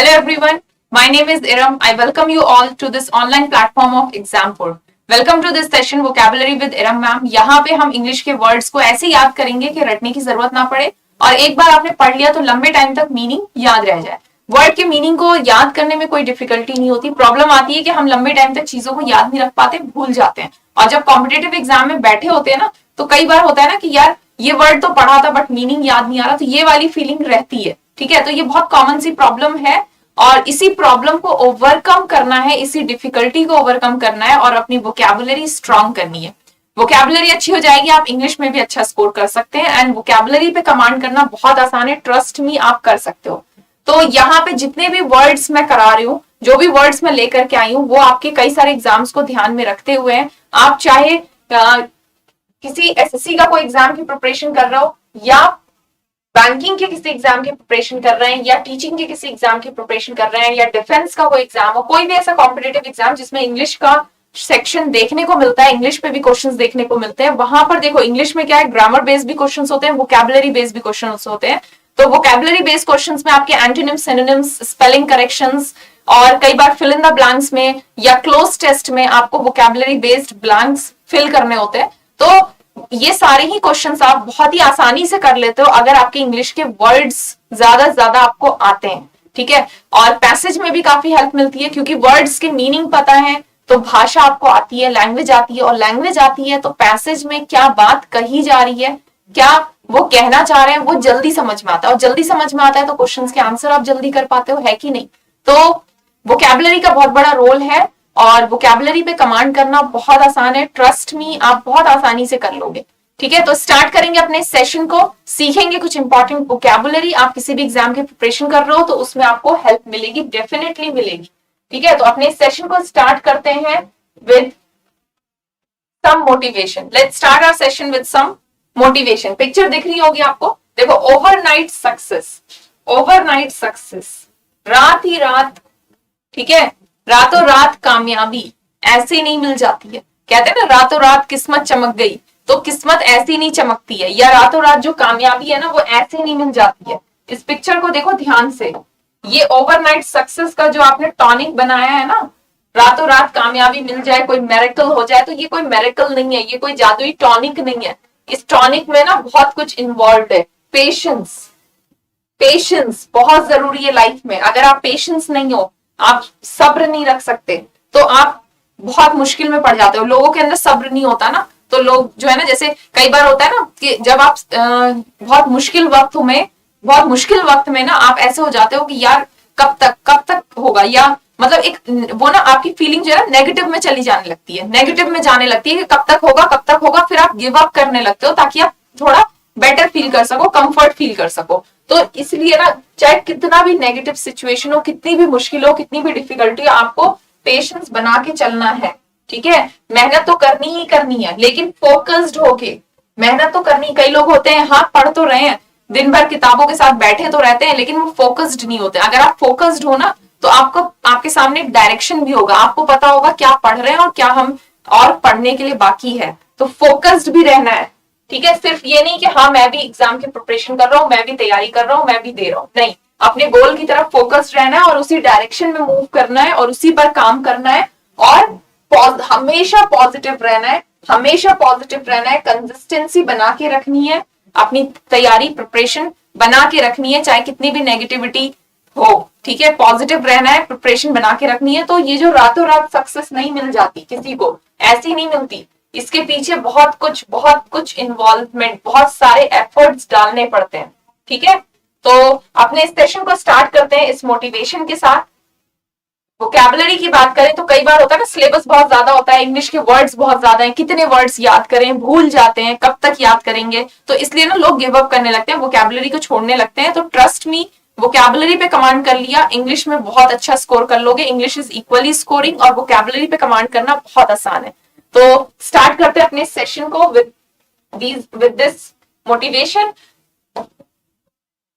Hello everyone, my name is Iram. I welcome you all to this online platform of Exampur. Welcome to this session Vocabulary with Iram ma'am. यहाँ पे हम English के words को ऐसे याद करेंगे कि रटने की जरूरत ना पड़े और एक बार आपने पढ़ लिया तो लंबे टाइम तक मीनिंग याद रह जाए। वर्ड के मीनिंग को याद करने में कोई डिफिकल्टी नहीं होती, प्रॉब्लम आती है कि हम लंबे टाइम तक चीजों को याद नहीं रख पाते, भूल जाते हैं। और जब कॉम्पिटेटिव एग्जाम में बैठे होते हैं ना, तो कई बार होता है ना कि यार ये वर्ड तो पढ़ा था बट मीनिंग याद नहीं आ रहा, तो ये वाली फीलिंग रहती है। ठीक है, तो ये बहुत कॉमन सी प्रॉब्लम है और इसी प्रॉब्लम को ओवरकम करना है, इसी डिफिकल्टी को ओवरकम करना है और अपनी वोकैबुलरी स्ट्रांग करनी है। वोकैबुलरी अच्छी हो जाएगी, आप इंग्लिश में भी अच्छा स्कोर कर सकते हैं। एंड वोकैबुलरी पे कमांड करना बहुत आसान है, ट्रस्ट मी आप कर सकते हो। तो यहाँ पे जितने भी वर्ड्स मैं करा रही हूँ, जो भी वर्ड्स मैं लेकर के आई हूँ, वो आपके कई सारे एग्जाम्स को ध्यान में रखते हुए हैं। आप चाहे किसी एसएससी का कोई एग्जाम की प्रिपरेशन कर रहे हो, या बैंकिंग के किसी एग्जाम की प्रिपरेशन कर रहे हैं, या टीचिंग के किसी एग्जाम की प्रिपरेशन कर रहे हैं, या डिफेंस का कोई एग्जाम हो, कोई भी ऐसा कॉम्पिटेटिव एग्जाम जिसमें इंग्लिश का सेक्शन देखने को मिलता है, इंग्लिश पे भी क्वेश्चंस देखने को मिलते हैं। वहां पर देखो इंग्लिश में क्या है, ग्रामर बेस्ड भी क्वेश्चंस होते हैं, वोकैबुलरी बेस्ड भी क्वेश्चंस होते हैं। तो वोकैबुलरी बेस्ड क्वेश्चंस में आपके एंटोनिम्स, सिनोनिम्स, स्पेलिंग करेक्शंस और कई बार फिल इन द ब्लैंक्स में या क्लोज टेस्ट में आपको वोकैबुलरी बेस्ड ब्लैंक्स फिल करने होते हैं। तो ये सारे ही क्वेश्चंस आप बहुत ही आसानी से कर लेते हो अगर आपके इंग्लिश के वर्ड्स ज्यादा से ज्यादा आपको आते हैं। ठीक है, और पैसेज में भी काफी हेल्प मिलती है क्योंकि वर्ड्स के मीनिंग पता है तो भाषा आपको आती है, लैंग्वेज आती है, और लैंग्वेज आती है तो पैसेज में क्या बात कही जा रही है, क्या वो कहना चाह रहे हैं, वो जल्दी समझ में आता है। और जल्दी समझ में आता है तो क्वेश्चंस के आंसर आप जल्दी कर पाते हो, है कि नहीं। तो वोकैबुलरी का बहुत बड़ा रोल है और वोकैबुलरी पे कमांड करना बहुत आसान है, ट्रस्ट मी आप बहुत आसानी से कर लोगे। ठीक है, तो स्टार्ट करेंगे अपने सेशन को, सीखेंगे कुछ इंपॉर्टेंट वोकैबुलरी। आप किसी भी एग्जाम की प्रिपरेशन कर रहे हो तो उसमें आपको हेल्प मिलेगी, डेफिनेटली मिलेगी। ठीक है, तो अपने सेशन को स्टार्ट करते हैं with some motivation. Let's start our session with some motivation. Picture दिख रही होगी आपको, देखो ओवरनाइट सक्सेस, ओवरनाइट सक्सेस, रात ही रात। ठीक है, रातों रात कामयाबी ऐसे नहीं मिल जाती है। कहते हैं ना रातों रात किस्मत चमक गई, तो किस्मत ऐसी नहीं चमकती है, या रातों रात जो कामयाबी है ना वो ऐसे नहीं मिल जाती है। इस पिक्चर को देखो ध्यान से, ये ओवरनाइट सक्सेस का जो आपने टॉनिक बनाया है ना, रातों रात कामयाबी मिल जाए, कोई मेरेकल हो जाए, तो ये कोई मेरेकल नहीं है, ये कोई जादुई टॉनिक नहीं है। इस टॉनिक में ना बहुत कुछ इन्वॉल्व है। पेशेंस, पेशेंस बहुत जरूरी है लाइफ में। अगर आप पेशेंस नहीं हो, आप सब्र नहीं रख सकते, तो आप बहुत मुश्किल में पड़ जाते हो। लोगों के अंदर सब्र नहीं होता ना, तो लोग जो है ना, जैसे कई बार होता है ना कि जब आप बहुत मुश्किल वक्त में ना आप ऐसे हो जाते हो कि यार कब तक होगा, या मतलब एक वो ना आपकी फीलिंग जो है ना नेगेटिव में चली जाने लगती है, नेगेटिव में जाने लगती है कि कब तक होगा, फिर आप गिव अप करने लगते हो ताकि आप थोड़ा बेटर फील कर सको, कंफर्ट फील कर सको। तो इसलिए ना चाहे कितना भी नेगेटिव सिचुएशन हो, कितनी भी मुश्किल हो, कितनी भी डिफिकल्टी हो, आपको पेशेंस बना के चलना है। ठीक है, मेहनत तो करनी ही करनी है, लेकिन फोकस्ड होके मेहनत तो करनी। कई लोग होते हैं हाँ पढ़ तो रहे हैं, दिन भर किताबों के साथ बैठे तो रहते हैं, लेकिन वो फोकस्ड नहीं होते। अगर आप फोकस्ड हो ना तो आपको आपके सामने डायरेक्शन भी होगा, आपको पता होगा क्या पढ़ रहे हैं और क्या हम और पढ़ने के लिए बाकी है। तो फोकस्ड भी रहना है। ठीक है, सिर्फ ये नहीं कि हाँ मैं भी एग्जाम की प्रिपरेशन कर रहा हूँ, मैं भी तैयारी कर रहा हूँ, मैं भी दे रहा हूँ, नहीं, अपने गोल की तरफ फोकस्ड रहना है और उसी डायरेक्शन में मूव करना है और उसी पर काम करना है और हमेशा पॉजिटिव रहना है, हमेशा पॉजिटिव रहना है। कंसिस्टेंसी बना के रखनी है, अपनी तैयारी प्रिपरेशन बना के रखनी है, चाहे कितनी भी नेगेटिविटी हो। ठीक है, पॉजिटिव रहना है, प्रिपरेशन बना के रखनी है। तो ये जो रातों रात सक्सेस नहीं मिल जाती किसी को, ऐसी नहीं मिलती, इसके पीछे बहुत कुछ इन्वॉल्वमेंट, बहुत सारे एफर्ट्स डालने पड़ते हैं। ठीक है, तो अपने इस सेशन को स्टार्ट करते हैं इस मोटिवेशन के साथ। वोकैबुलरी की बात करें तो कई बार होता है ना सिलेबस बहुत ज्यादा होता है, इंग्लिश के वर्ड्स बहुत ज्यादा हैं, कितने वर्ड्स याद करें, भूल जाते हैं, कब तक याद करेंगे, तो इसलिए ना लोग गिव अप करने लगते हैं, वोकैबुलरी को छोड़ने लगते हैं। तो ट्रस्ट मी, वोकैबुलरी पे कमांड कर लिया, इंग्लिश में बहुत अच्छा स्कोर कर लोगे। इंग्लिश इज इक्वली स्कोरिंग और वोकैबुलरी पे कमांड करना बहुत आसान है। तो स्टार्ट करते हैं अपने सेशन को with this motivation.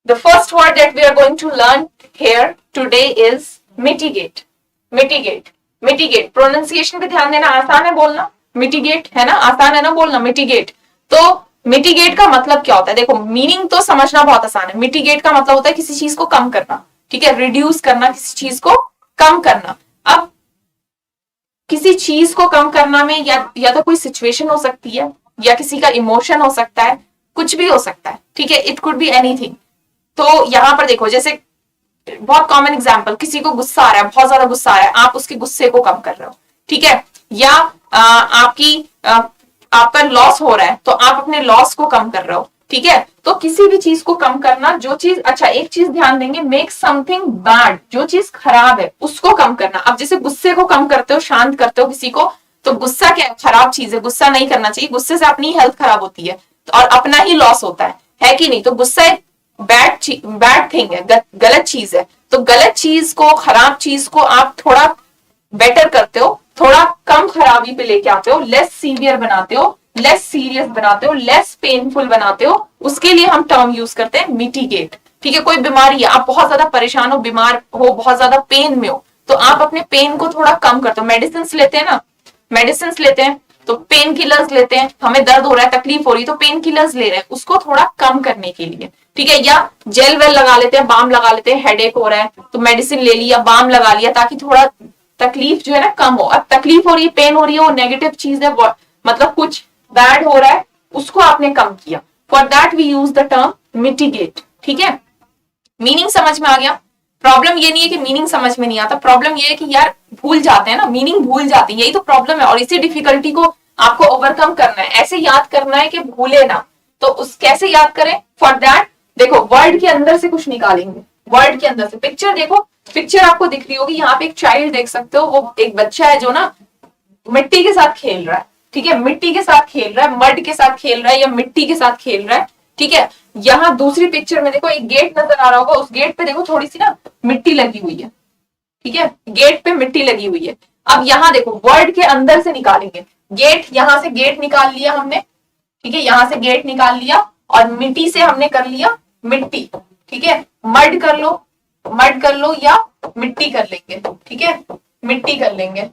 The first word that we are going to learn here today is mitigate. Mitigate pronunciation पे ध्यान देना, आसान है बोलना, मिटिगेट है ना, आसान है ना बोलना, मिटिगेट। तो मिटिगेट का मतलब क्या होता है, देखो मीनिंग तो समझना बहुत आसान है। मिटिगेट का मतलब होता है किसी चीज को कम करना। ठीक है, रिड्यूस करना, किसी चीज को कम करना। अब किसी चीज को कम करना में या तो कोई सिचुएशन हो सकती है, या किसी का इमोशन हो सकता है, कुछ भी हो सकता है, ठीक है, इट कुड बी एनीथिंग। तो यहाँ पर देखो, जैसे बहुत कॉमन एग्जांपल, किसी को गुस्सा आ रहा है, बहुत ज्यादा गुस्सा आ रहा है, आप उसके गुस्से को कम कर रहे हो, ठीक है, या आपका लॉस हो रहा है तो आप अपने लॉस को कम कर रहे हो, ठीक है। तो किसी भी चीज को कम करना, जो चीज, अच्छा एक चीज ध्यान देंगे, मेक समथिंग बैड, जो चीज खराब है उसको कम करना। अब जैसे गुस्से को कम करते हो, शांत करते हो किसी को, तो गुस्सा क्या है, खराब चीज है, गुस्सा नहीं करना चाहिए, गुस्से से अपनी हेल्थ खराब होती है और अपना ही लॉस होता है कि नहीं। तो गुस्सा एक बैड थिंग है, गलत चीज है। तो गलत चीज को, खराब चीज को आप थोड़ा बेटर करते हो, थोड़ा कम खराबी पे लेके आते हो, लेस सीवियर बनाते हो, लेस सीरियस बनाते हो, लेस पेनफुल बनाते हो। उसके लिए हम टर्म यूज करते हैं मिटिगेट, ठीक है। कोई बीमारी है, आप बहुत ज्यादा परेशान हो, बीमार हो, बहुत ज्यादा पेन में हो, तो आप अपने पेन को थोड़ा कम करते हो। मेडिसिन लेते हैं ना, मेडिसिन लेते हैं तो पेन किलर्स लेते हैं, हमें दर्द हो रहा है, तकलीफ हो रही है, तो पेन किलर्स ले रहे हैं उसको थोड़ा कम करने के लिए, ठीक है। या जेल वेल लगा लेते हैं, बाम लगा लेते हैं, हेडेक हो रहा है तो मेडिसिन ले लिया, बाम लगा लिया, ताकि थोड़ा तकलीफ जो है ना कम हो। अब तकलीफ हो रही है, पेन हो रही है, वो नेगेटिव चीज है, मतलब कुछ बैड हो रहा है, उसको आपने कम किया। For that we use the term mitigate, ठीक है। मीनिंग समझ में आ गया। प्रॉब्लम ये नहीं है कि मीनिंग समझ में नहीं आता, प्रॉब्लम ये है कि यार भूल जाते हैं ना, मीनिंग भूल जाते हैं, यही तो प्रॉब्लम है। और इसी डिफिकल्टी को आपको ओवरकम करना है, ऐसे याद करना है कि भूले ना। तो उस कैसे याद करें, फॉर दैट देखो वर्ड के अंदर से कुछ निकालेंगे, वर्ड के अंदर से। पिक्चर देखो, पिक्चर आपको दिख रही होगी, यहाँ पे एक चाइल्ड देख सकते हो, वो एक बच्चा है जो ना मिट्टी के साथ खेल रहा है, ठीक है, मिट्टी के साथ खेल रहा है, मड के साथ खेल रहा है, या मिट्टी के साथ खेल रहा है, ठीक है। यहाँ दूसरी पिक्चर में देखो, एक गेट नजर आ रहा होगा, उस गेट पे देखो थोड़ी सी ना मिट्टी लगी हुई है, ठीक है, गेट पे मिट्टी लगी हुई है। अब यहाँ देखो वर्ड के अंदर से निकालेंगे, गेट, यहां से गेट निकाल लिया हमने, ठीक है, यहां से गेट निकाल लिया, और मिट्टी से हमने कर लिया मिट्टी, ठीक है। मड कर लो, मड कर लो, या मिट्टी कर लेंगे, ठीक है, मिट्टी कर लेंगे,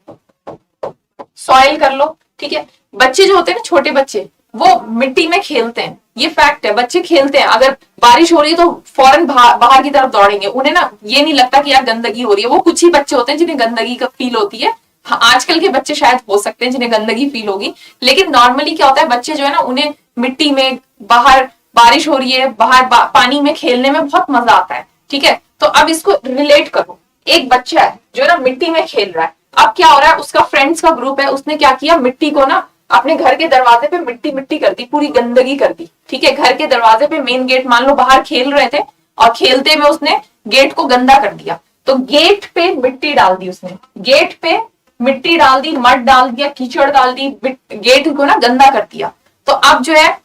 सॉइल कर लो, ठीक है। बच्चे जो होते हैं ना, छोटे बच्चे, वो मिट्टी में खेलते हैं, ये फैक्ट है, बच्चे खेलते हैं। अगर बारिश हो रही है तो फौरन बाहर की तरफ दौड़ेंगे, उन्हें ना ये नहीं लगता कि यार गंदगी हो रही है। वो कुछ ही बच्चे होते हैं जिन्हें गंदगी का फील होती है। हाँ, आजकल के बच्चे शायद हो सकते हैं जिन्हें गंदगी फील होगी, लेकिन नॉर्मली क्या होता है, बच्चे जो है ना, उन्हें मिट्टी में, बाहर बारिश हो रही है, बाहर पानी में खेलने में बहुत मजा आता है, ठीक है। तो अब इसको रिलेट करो, एक बच्चा है जो ना मिट्टी में खेल रहा है, अब क्या हो रहा है, उसका फ्रेंड्स का ग्रुप है, उसने क्या किया, मिट्टी को ना अपने घर के दरवाजे पे मिट्टी मिट्टी कर दी, पूरी गंदगी कर दी, ठीक है। घर के दरवाजे पे, मेन गेट, मान लो बाहर खेल रहे थे और खेलते में उसने गेट को गंदा कर दिया, तो गेट पे मिट्टी डाल दी उसने, गेट पे मिट्टी डाल दी, मड डाल दिया, कीचड़ डाल दी, गेट को ना गंदा कर दिया। तो अब जो है,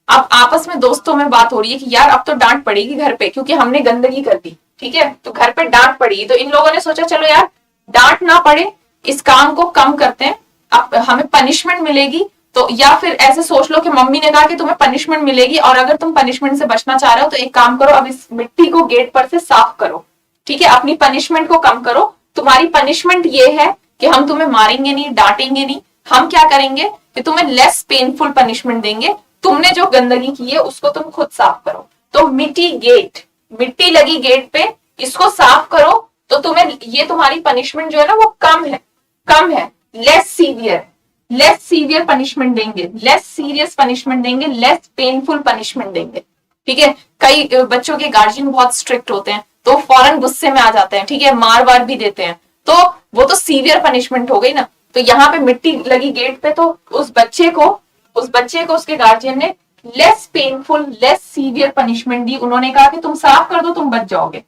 अब आपस में दोस्तों में बात हो रही है कि यार अब तो डांट पड़ेगी घर पे, क्योंकि हमने गंदगी कर दी, ठीक है, तो घर पे डांट पड़ेगी। तो इन लोगों ने सोचा चलो यार डांट ना पड़े, इस काम को कम करते हैं, अब हमें पनिशमेंट मिलेगी। तो या फिर ऐसे सोच लो कि मम्मी ने कहा कि तुम्हें पनिशमेंट मिलेगी, और अगर तुम पनिशमेंट से बचना चाह रहे हो तो एक काम करो, अब इस मिट्टी को गेट पर से साफ करो, ठीक है, अपनी पनिशमेंट को कम करो। तुम्हारी पनिशमेंट ये है कि हम तुम्हें मारेंगे नहीं, डांटेंगे नहीं, हम क्या करेंगे कि तुम्हें लेस पेनफुल पनिशमेंट देंगे, तुमने जो गंदगी की है उसको तुम खुद साफ करो। तो मिट्टी गेट, मिट्टी लगी गेट पे, इसको साफ करो, तो तुम्हें ये तुम्हारी पनिशमेंट जो है ना वो कम है, कम है, less severe, less severe punishment देंगे, लेस सीरियस पनिशमेंट देंगे, लेस पेनफुल पनिशमेंट देंगे, ठीक है। कई बच्चों के गार्जियन बहुत स्ट्रिक्ट होते हैं, तो फौरन गुस्से में आ जाते हैं, ठीक है, मार वार भी देते हैं, तो वो तो सीवियर पनिशमेंट हो गई ना। तो यहाँ पे मिट्टी लगी गेट पे, तो उस बच्चे को उसके गार्जियन ने less painful, less severe punishment दी। उन्होंने कहा कि तुम साफ कर दो, तुम बच जाओगे,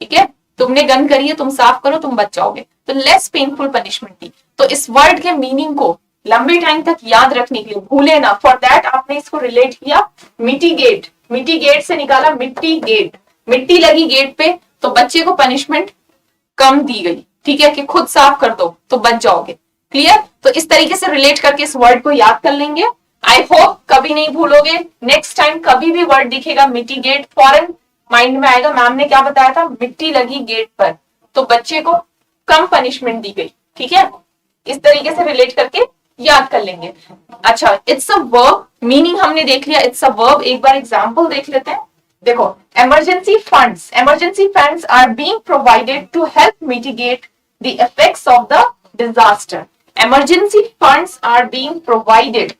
ठीक है, तुमने गन करी है, तुम साफ करो, तुम बच जाओगे, तो लेस पेनफुल पनिशमेंट दी। तो इस वर्ड के मीनिंग को लंबे टाइम तक याद रखने के लिए, भूले ना, फॉर दैट आपने इसको रिलेट किया मिटिगेट, मिटिगेट से निकाला मिट्टी गेट, मिट्टी लगी गेट पे तो बच्चे को पनिशमेंट कम दी गई, ठीक है, कि खुद साफ कर दो तो बच जाओगे। क्लियर? तो इस तरीके से रिलेट करके इस वर्ड को याद कर लेंगे। आई होप कभी नहीं भूलोगे, नेक्स्ट टाइम कभी भी वर्ड दिखेगा मिटिगेट, फौरन माइंड में आएगा मैम ने क्या बताया था, मिट्टी लगी गेट पर तो बच्चे को कम पनिशमेंट दी गई, ठीक है। इस तरीके से रिलेट करके याद कर लेंगे। अच्छा, इट्स अ वर्ब, मीनिंग हमने देख लिया, इट्स अ वर्ब। एक बार एग्जाम्पल देख लेते हैं। देखो, emergency funds are being provided to help mitigate the effects of the disaster. Emergency funds are being provided.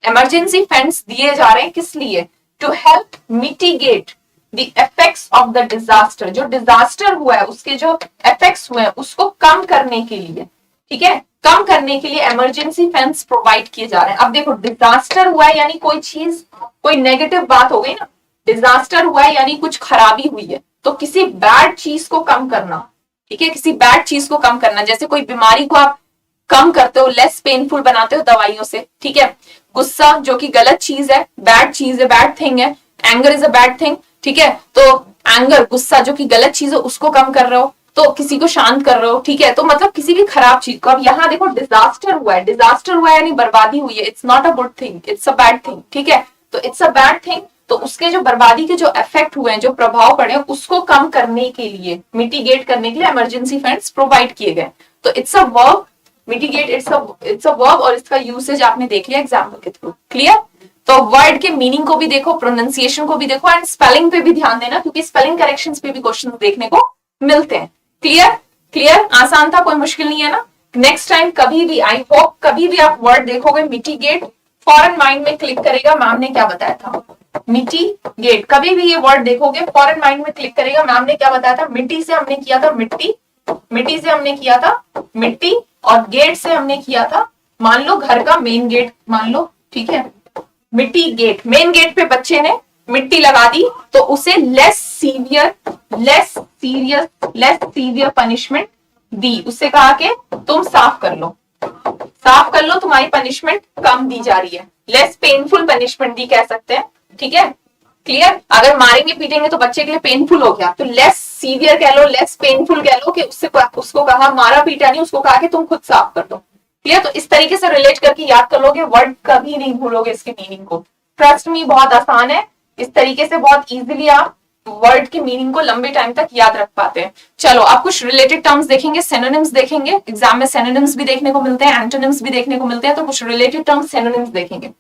Emergency funds दिए जा रहे हैं किस लिए? To help mitigate the effects of the disaster. जो disaster हुआ है उसके जो effects हुए हैं उसको कम करने के लिए, ठीक है, कम करने के लिए emergency funds प्रोवाइड किए जा रहे हैं. अब देखो, disaster हुआ है यानी कोई चीज, कोई नेगेटिव बात हो गई ना. डिजास्टर हुआ है यानी कुछ खराबी हुई है, तो किसी बैड चीज को कम करना, ठीक है, किसी बैड चीज को कम करना. जैसे कोई बीमारी को आप कम करते हो, लेस पेनफुल बनाते हो दवाइयों से, ठीक है. गुस्सा जो कि गलत चीज है, बैड चीज है, बैड थिंग है. Anger is a bad thing, ठीक है. तो एंगर, गुस्सा जो कि गलत चीज है उसको कम कर रहे हो, तो किसी को शांत कर रहे हो, ठीक है. तो मतलब किसी भी खराब चीज को. अब यहाँ देखो, डिजास्टर हुआ है, डिजास्टर हुआ है यानी बर्बादी हुई है. It's not a good thing, it's a bad thing, ठीक है. तो इट्स अ बैड थिंग, तो उसके जो बर्बादी के जो इफेक्ट हुए हैं, जो प्रभाव पड़े हैं, उसको कम करने के लिए, मिटिगेट करने के लिए इमरजेंसी फंड्स प्रोवाइड किए गए. तो it's a verb, mitigate it's a verb, और इसका यूसेज आपने देख लिया एग्जाम्पल के थ्रू. क्लियर? तो वर्ड के मीनिंग को भी देखो, प्रोनाउंसिएशन को भी देखो, एंड स्पेलिंग पे भी ध्यान देना, क्योंकि स्पेलिंग करेक्शंस पे भी क्वेश्चन देखने को मिलते हैं. क्लियर? क्लियर? आसान था, कोई मुश्किल नहीं है ना. नेक्स्ट टाइम कभी भी, आई होप कभी भी आप वर्ड देखोगे मिटिगेट, फॉरन माइंड में क्लिक करेगा मैम ने क्या बताया था. मिटिगेट, कभी भी ये वर्ड देखोगे फॉरन माइंड में क्लिक करेगा मैम ने क्या बताया था. मिट्टी से हमने किया था मिट्टी, मिट्टी से हमने किया था मिट्टी, और गेट से हमने किया था, मान लो घर का मेन गेट मान लो, ठीक है. मिट्टी गेट, मेन गेट पे बच्चे ने मिट्टी लगा दी, तो उसे लेस सीवियर पनिशमेंट दी. उससे कहा कि तुम साफ कर लो, साफ कर लो, तुम्हारी पनिशमेंट कम दी जा रही है. लेस पेनफुल पनिशमेंट दी कह सकते हैं, ठीक है. क्लियर? अगर मारेंगे पीटेंगे तो बच्चे के लिए पेनफुल हो गया, तो लेस सीवियर कह लो, लेस पेनफुल कह लो, कि उसको कहा मारा पीटा नहीं, उसको कहा कि तुम खुद साफ कर दो. क्लियर? तो इस तरीके से रिलेट करके याद कर लोगे, वर्ड कभी नहीं भूलोगे इसके मीनिंग को. ट्रस्ट मी, बहुत आसान है. इस तरीके से बहुत इजीली आप वर्ड के मीनिंग को लंबे टाइम तक याद रख पाते हैं. चलो, अब कुछ रिलेटेड टर्म्स देखेंगे, सिनोनिम्स देखेंगे. एग्जाम में सिनोनिम्स भी देखने को मिलते हैं, एंटोनिम्स भी देखने को मिलते हैं, तो कुछ रिलेटेड टर्म्स सिनोनिम्स देखेंगे.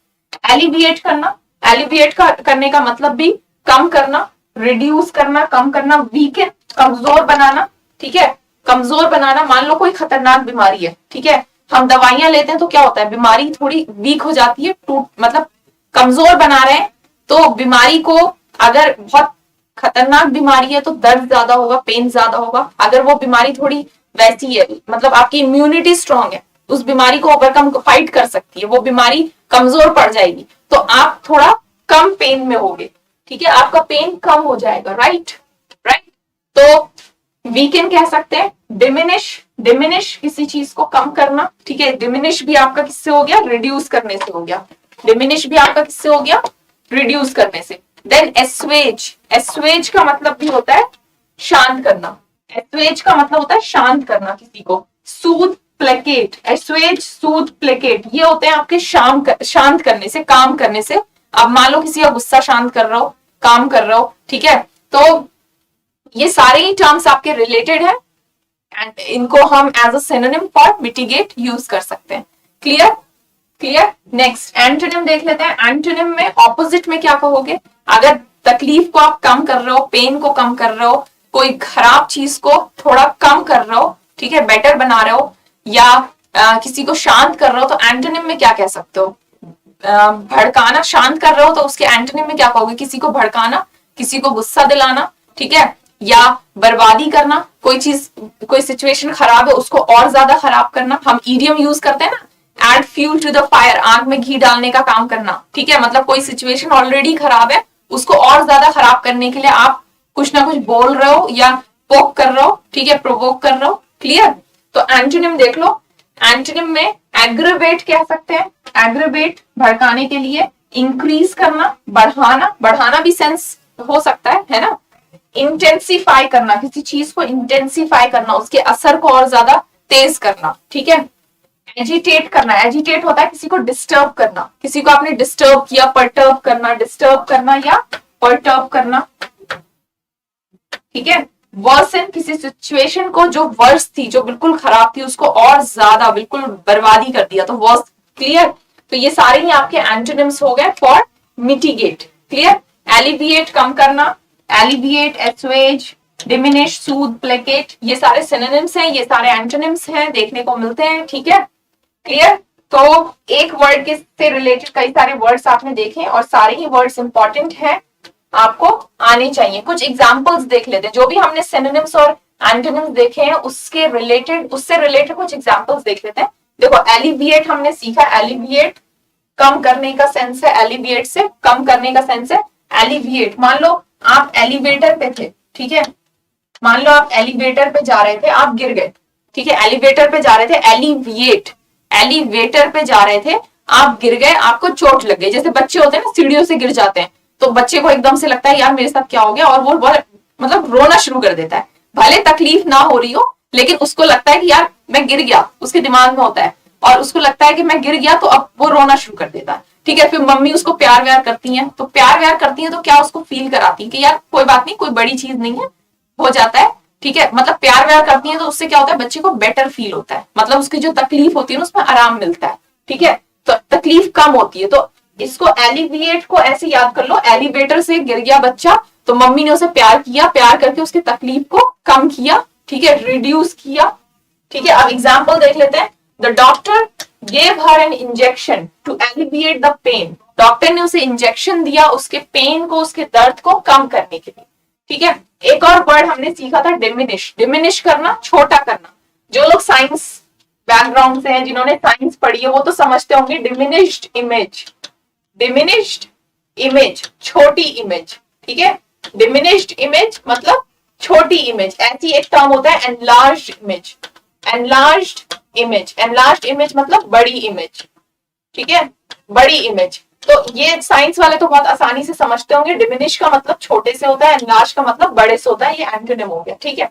एलिविएट करना, एलिविएट करने का मतलब भी कम करना, रिड्यूस करना, कम करना. वीकन, कमजोर बनाना, ठीक है, कमजोर बनाना. मान लो कोई खतरनाक बीमारी है, ठीक है, हम दवाइयां लेते हैं तो क्या होता है, बीमारी थोड़ी वीक हो जाती है, टूट मतलब कमजोर बना रहे हैं. तो बीमारी को, अगर बहुत खतरनाक बीमारी है तो दर्द ज्यादा होगा, पेन ज्यादा होगा. अगर वो बीमारी थोड़ी वैसी है, मतलब आपकी इम्यूनिटी स्ट्रांग है, उस बीमारी को ओवरकम फाइट कर सकती है, वो बीमारी कमजोर पड़ जाएगी, तो आप थोड़ा कम पेन में होगे, ठीक है, आपका पेन कम हो जाएगा. राइट? तो वीकेंड कह सकते हैं. डिमिनिश किसी चीज को कम करना, ठीक है. डिमिनिश भी आपका किससे हो गया, रिड्यूस करने से हो गया. डिमिनिश भी आपका किससे हो गया, रिड्यूस करने से. देन एस्वेज का मतलब भी होता है शांत करना. एस्वेज का मतलब होता है शांत करना किसी को. सूद, प्लेकेट, एस्वेज, सूद, प्लेकेट, ये होते हैं आपके शांत करने से, काम करने से. अब मान लो किसी का गुस्सा शांत कर रहे हो, काम कर रहे हो, ठीक है. तो ये सारे ही टर्म्स आपके रिलेटेड है, एंड इनको हम as a synonym for mitigate use कर सकते हैं. क्लियर? नेक्स्ट एंटोनिम देख लेते हैं. एंटोनिम में ऑपोजिट में क्या कहोगे. अगर तकलीफ को आप कम कर रहे हो, पेन को कम कर रहे हो, कोई खराब चीज को थोड़ा कम कर रहे हो, ठीक है, बेटर बना रहे हो, या किसी को शांत कर रहे हो, तो एंटोनिम में क्या कह सकते हो. भड़काना, शांत कर रहे हो तो उसके एंटोनिम में क्या कहोगे. किसी को भड़काना, किसी को गुस्सा दिलाना, ठीक है, या बर्बादी करना. कोई चीज, कोई सिचुएशन खराब है उसको और ज्यादा खराब करना. हम ईडियम यूज करते हैं ना, add fuel to the fire, आग में घी डालने का काम करना, ठीक है. मतलब कोई सिचुएशन ऑलरेडी खराब है, उसको और ज्यादा खराब करने के लिए आप कुछ ना कुछ बोल रहे हो या पोक कर रहे हो, ठीक है, प्रोवोक कर रहे हो. क्लियर? तो एंटोनिम देख लो. एंटोनिम में एग्रेवेट कह सकते हैं. एग्रेवेट भड़काने के लिए. इंक्रीज करना, बढ़ाना भी सेंस हो सकता है ना. इंटेंसिफाई करना, किसी चीज को इंटेंसिफाई करना, उसके असर को और ज्यादा तेज करना, ठीक है. एजिटेट करना, एजिटेट होता है किसी को डिस्टर्ब करना. किसी को आपने डिस्टर्ब किया, परटर्ब करना या परटर्ब करना, ठीक है. वर्सन, किसी सिचुएशन को जो वर्स थी, जो बिल्कुल खराब थी, उसको और ज्यादा बिल्कुल बर्बादी कर दिया, तो वर्स. क्लियर? तो ये सारे ही आपके एंटोनिम्स हो गए फॉर मिटिगेट. क्लियर? एलिविएट कम करना, एलिविएट, एस्वेज, डिमिनिश, सूद, प्लेकेट, ये सारे सिनोनिम्स हैं, ये सारे एंटोनिम्स हैं, देखने को मिलते हैं। ठीक है, क्लियर। तो एक वर्ड के से रिलेटेड कई सारे वर्ड्स आपने देखे और सारे ही वर्ड्स इंपॉर्टेंट हैं, आपको आने चाहिए। कुछ एग्जांपल्स देख लेते हैं, जो भी हमने सिनोनिम्स और एंटोनिम्स देखे हैं उससे रिलेटेड कुछ एग्जांपल्स देख लेते हैं। देखो, एलिविएट हमने सीखा, एलिविएट कम करने का सेंस है, एलिविएट से कम करने का सेंस है। एलिविएट, मान लो आप एलिवेटर पे थे, ठीक है, मान लो आप एलिवेटर पे जा रहे थे, आप गिर गए, ठीक है, एलिवेटर पे जा रहे थे, एलिविएट, एलिवेटर पे जा रहे थे, आप गिर गए, आपको चोट लग गई। जैसे बच्चे होते हैं ना, सीढ़ियों से गिर जाते हैं, तो बच्चे को एकदम से लगता है यार मेरे साथ क्या हो गया, और वो मतलब रोना शुरू कर देता है। भले तकलीफ ना हो रही हो, लेकिन उसको लगता है कि यार मैं गिर गया, उसके दिमाग में होता है, और उसको लगता है कि मैं गिर गया, तो अब वो रोना शुरू कर देता है। ठीक है, फिर मम्मी उसको प्यार व्यार करती हैं, तो प्यार व्यार करती हैं तो क्या उसको फील कराती है कि यार कोई बात नहीं, कोई बड़ी चीज नहीं है, हो जाता है। ठीक है, मतलब प्यार व्यार करती है तो उससे क्या होता है, बच्चे को बेटर फील होता है, मतलब उसकी जो तकलीफ होती है ना उसमें आराम मिलता है। ठीक है, तो तकलीफ कम होती है। तो इसको एलिविएट को ऐसे याद कर लो, एलिवेटर से गिर गया बच्चा, तो मम्मी ने उसे प्यार किया, प्यार करके उसकी तकलीफ को कम किया, ठीक है, रिड्यूस किया। ठीक है, अब एग्जाम्पल देख लेते हैं। The doctor gave her an injection to alleviate the pain. Doctor ने उसे इंजेक्शन दिया उसके पेन को, उसके दर्द को कम करने के लिए। ठीक है, एक और वर्ड हमने सीखा था डिमिनिश, डिमिनिश करना, छोटा करना। जो लोग साइंस बैकग्राउंड से हैं, जिन्होंने साइंस पढ़ी है, वो तो समझते होंगे डिमिनिश्ड इमेज, डिमिनिश्ड इमेज, छोटी इमेज। ठीक है, डिमिनिश्ड इमेज मतलब छोटी इमेज। ऐसी एक टर्म होता है enlarged image, enlarged image, enlarged image मतलब बड़ी इमेज। ठीक है, बड़ी इमेज। तो ये साइंस वाले तो बहुत आसानी से समझते होंगे, डिमिनिश का मतलब छोटे से होता है, एनलार्ज का मतलब बड़े से होता है, ये एंटोनिम हो गया। ठीक है,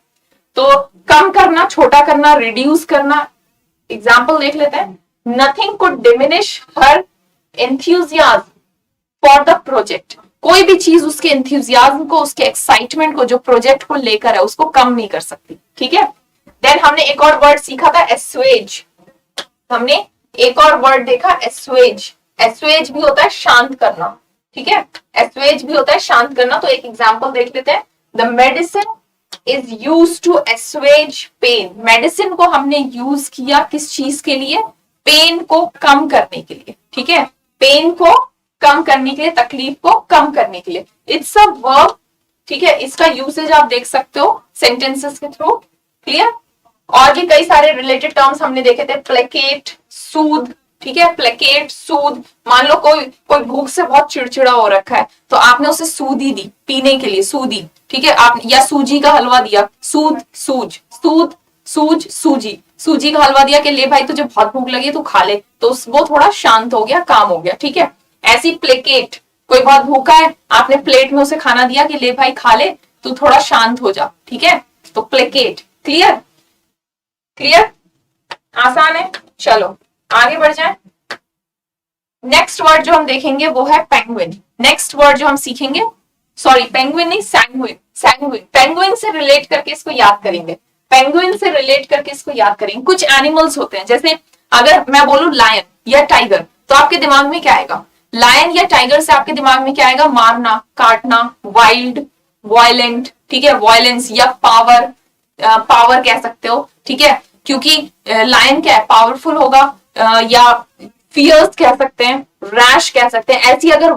तो कम करना, छोटा करना, रिड्यूस करना। एग्जाम्पल देख लेते हैं। Nothing could diminish her enthusiasm for the project. कोई भी चीज उसके एंथुसियाज्म को, उसके एक्साइटमेंट को, जो प्रोजेक्ट को लेकर है, उसको कम नहीं कर सकती। ठीक है, देन हमने एक और वर्ड सीखा था एस्वेज। हमने एक और वर्ड देखा एस्वेज। एस्वेज भी होता है शांत करना। ठीक है, एस्वेज भी होता है शांत करना। तो एक एग्जांपल देख लेते हैं। The medicine is use to assuage pain. Medicine को हमने यूज किया किस चीज के लिए, पेन को कम करने के लिए। ठीक है, पेन को कम करने के लिए, तकलीफ को कम करने के लिए। It's a verb. ठीक है, इसका यूसेज आप देख सकते हो सेंटेंसेस के थ्रू। क्लियर, और भी कई सारे रिलेटेड टर्म्स हमने देखे थे, प्लेकेट, सूद। ठीक है, प्लेकेट, सूद। मान लो कोई भूख से बहुत चिड़चिड़ा हो रखा है, तो आपने उसे सूदी दी पीने के लिए, सूदी। ठीक है, आप या सूजी का हलवा दिया, सूद, सूज, सूद, सूज, सूजी, सूजी का हलवा दिया कि ले भाई तुझे बहुत भूख लगी तू खा ले, तो वो थोड़ा शांत हो गया, काम हो गया। ठीक है, ऐसी प्लेकेट, कोई बहुत भूखा है, आपने प्लेट में उसे खाना दिया कि ले भाई खा ले, तू थोड़ा शांत हो जा। ठीक है, तो प्लेकेट। क्लियर, क्लियर, आसान है। चलो आगे बढ़ जाए। नेक्स्ट वर्ड जो हम देखेंगे वो है पेंगुइन। नेक्स्ट वर्ड जो हम सीखेंगे, सॉरी पेंगुइन नहीं, सैंगुइन। सैंगुइन, पेंगुइन से रिलेट करके इसको याद करेंगे, पेंगुइन से रिलेट करके इसको याद करेंगे। कुछ एनिमल्स होते हैं, जैसे अगर मैं बोलूं लायन या टाइगर, तो आपके दिमाग में क्या आएगा? लायन या टाइगर से आपके दिमाग में क्या आएगा? मारना, काटना, वाइल्ड, वायलेंट। ठीक है, वायलेंस या पावर, पावर कह सकते हो। ठीक है, क्योंकि लायन क्या है, पावरफुल होगा, या फियर्स कह सकते हैं, रैश कह सकते हैं। ऐसी अगर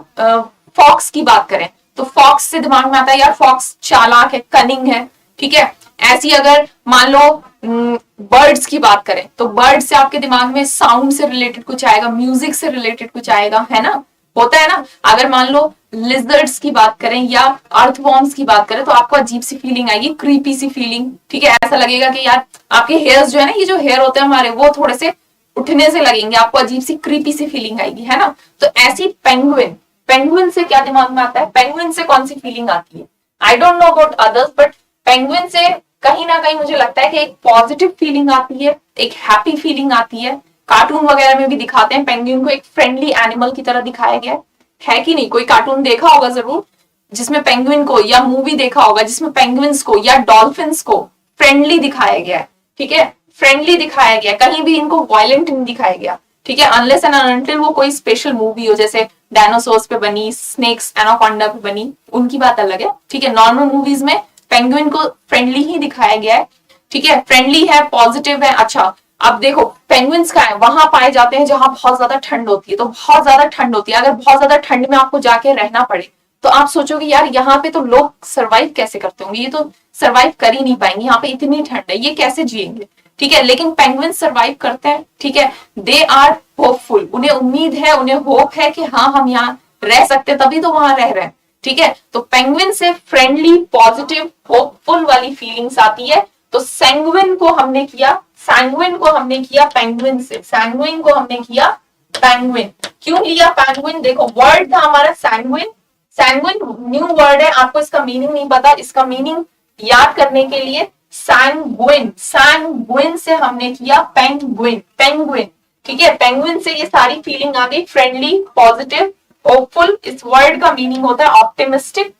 फॉक्स की बात करें तो फॉक्स से दिमाग में आता है यार फॉक्स चालाक है, कनिंग है। ठीक है, ऐसी अगर मान लो बर्ड्स की बात करें तो बर्ड से आपके दिमाग में साउंड से रिलेटेड कुछ आएगा, म्यूजिक से रिलेटेड कुछ आएगा, है ना, होता है ना। अगर मान लो लिजर्ड्स की बात करें या अर्थवॉर्म्स की बात करें तो आपको अजीब सी फीलिंग आएगी, क्रीपी सी फीलिंग। ठीक है, ऐसा लगेगा कि यार आपके हेयर्स जो है ना, ये जो हेयर होते हैं हमारे, वो थोड़े से उठने से लगेंगे, आपको अजीब सी क्रीपी सी फीलिंग आएगी, है ना। तो ऐसी पेंगुइन, पेंगुइन से क्या दिमाग में आता है, पेंगुइन से कौन सी फीलिंग आती है? I don't know about others, but penguin से कहीं ना कहीं मुझे लगता है कि एक पॉजिटिव फीलिंग आती है, एक हैप्पी फीलिंग आती है। कार्टून वगैरह में भी दिखाते हैं पेंगुइन को एक फ्रेंडली एनिमल की तरह दिखाया गया है कि नहीं? कोई कार्टून देखा होगा जरूर जिसमें पेंगुइन को, या मूवी देखा होगा जिसमें पेंगुइन्स को या डॉल्फिन्स को फ्रेंडली दिखाया गया है। ठीक है, फ्रेंडली दिखाया गया, कहीं भी इनको वायलेंट नहीं दिखाया गया। ठीक है, अनलेस एंड अनटिल वो कोई स्पेशल मूवी हो, जैसे डायनासोर्स पे बनी, स्नेक्स एनाकोंडा पे बनी, उनकी बात अलग है। ठीक है, नॉर्मल मूवीज में पेंगुइन को फ्रेंडली ही दिखाया गया है। ठीक है, फ्रेंडली है, पॉजिटिव है। अच्छा, अब देखो पेंगुइन्स का है वहां पाए जाते हैं जहां बहुत ज्यादा ठंड होती है, तो बहुत ज्यादा ठंड होती है, अगर बहुत ज्यादा ठंड में आपको जाके रहना पड़े तो आप सोचोगे यार यहाँ पे तो लोग सरवाइव कैसे करते होंगे, ये तो सरवाइव कर ही नहीं पाएंगे, यहाँ पे इतनी ठंड है, ये कैसे जिएंगे। ठीक है, लेकिन पेंगुइन सरवाइव करते हैं। ठीक है, दे आर होपफुल, उन्हें उम्मीद है, उन्हें होप है कि हाँ हम यहाँ रह सकते हैं, तभी तो वहां रह रहे हैं। ठीक है, तो पेंगुइन से फ्रेंडली, पॉजिटिव, होपफुल वाली फीलिंग्स आती है। तो सैंग्विन को हमने किया, सैंग्विन को हमने किया पेंगुइन से, सैंग्विन को हमने किया पेंगुइन। क्यों लिया पेंगुइन? देखो वर्ड था हमारा सैंग्विन, सैंग्विन न्यू वर्ड है, आपको इसका मीनिंग नहीं पता, इसका मीनिंग याद करने के लिए सैंग्विन, सैंग्विन से हमने किया पेंगुइन, पेंगुइन। ठीक है, पेंगुइन से ये सारी फीलिंग आ गई, फ्रेंडली, पॉजिटिव, होपफुल। इस वर्ड का मीनिंग होता है ऑप्टिमिस्टिक,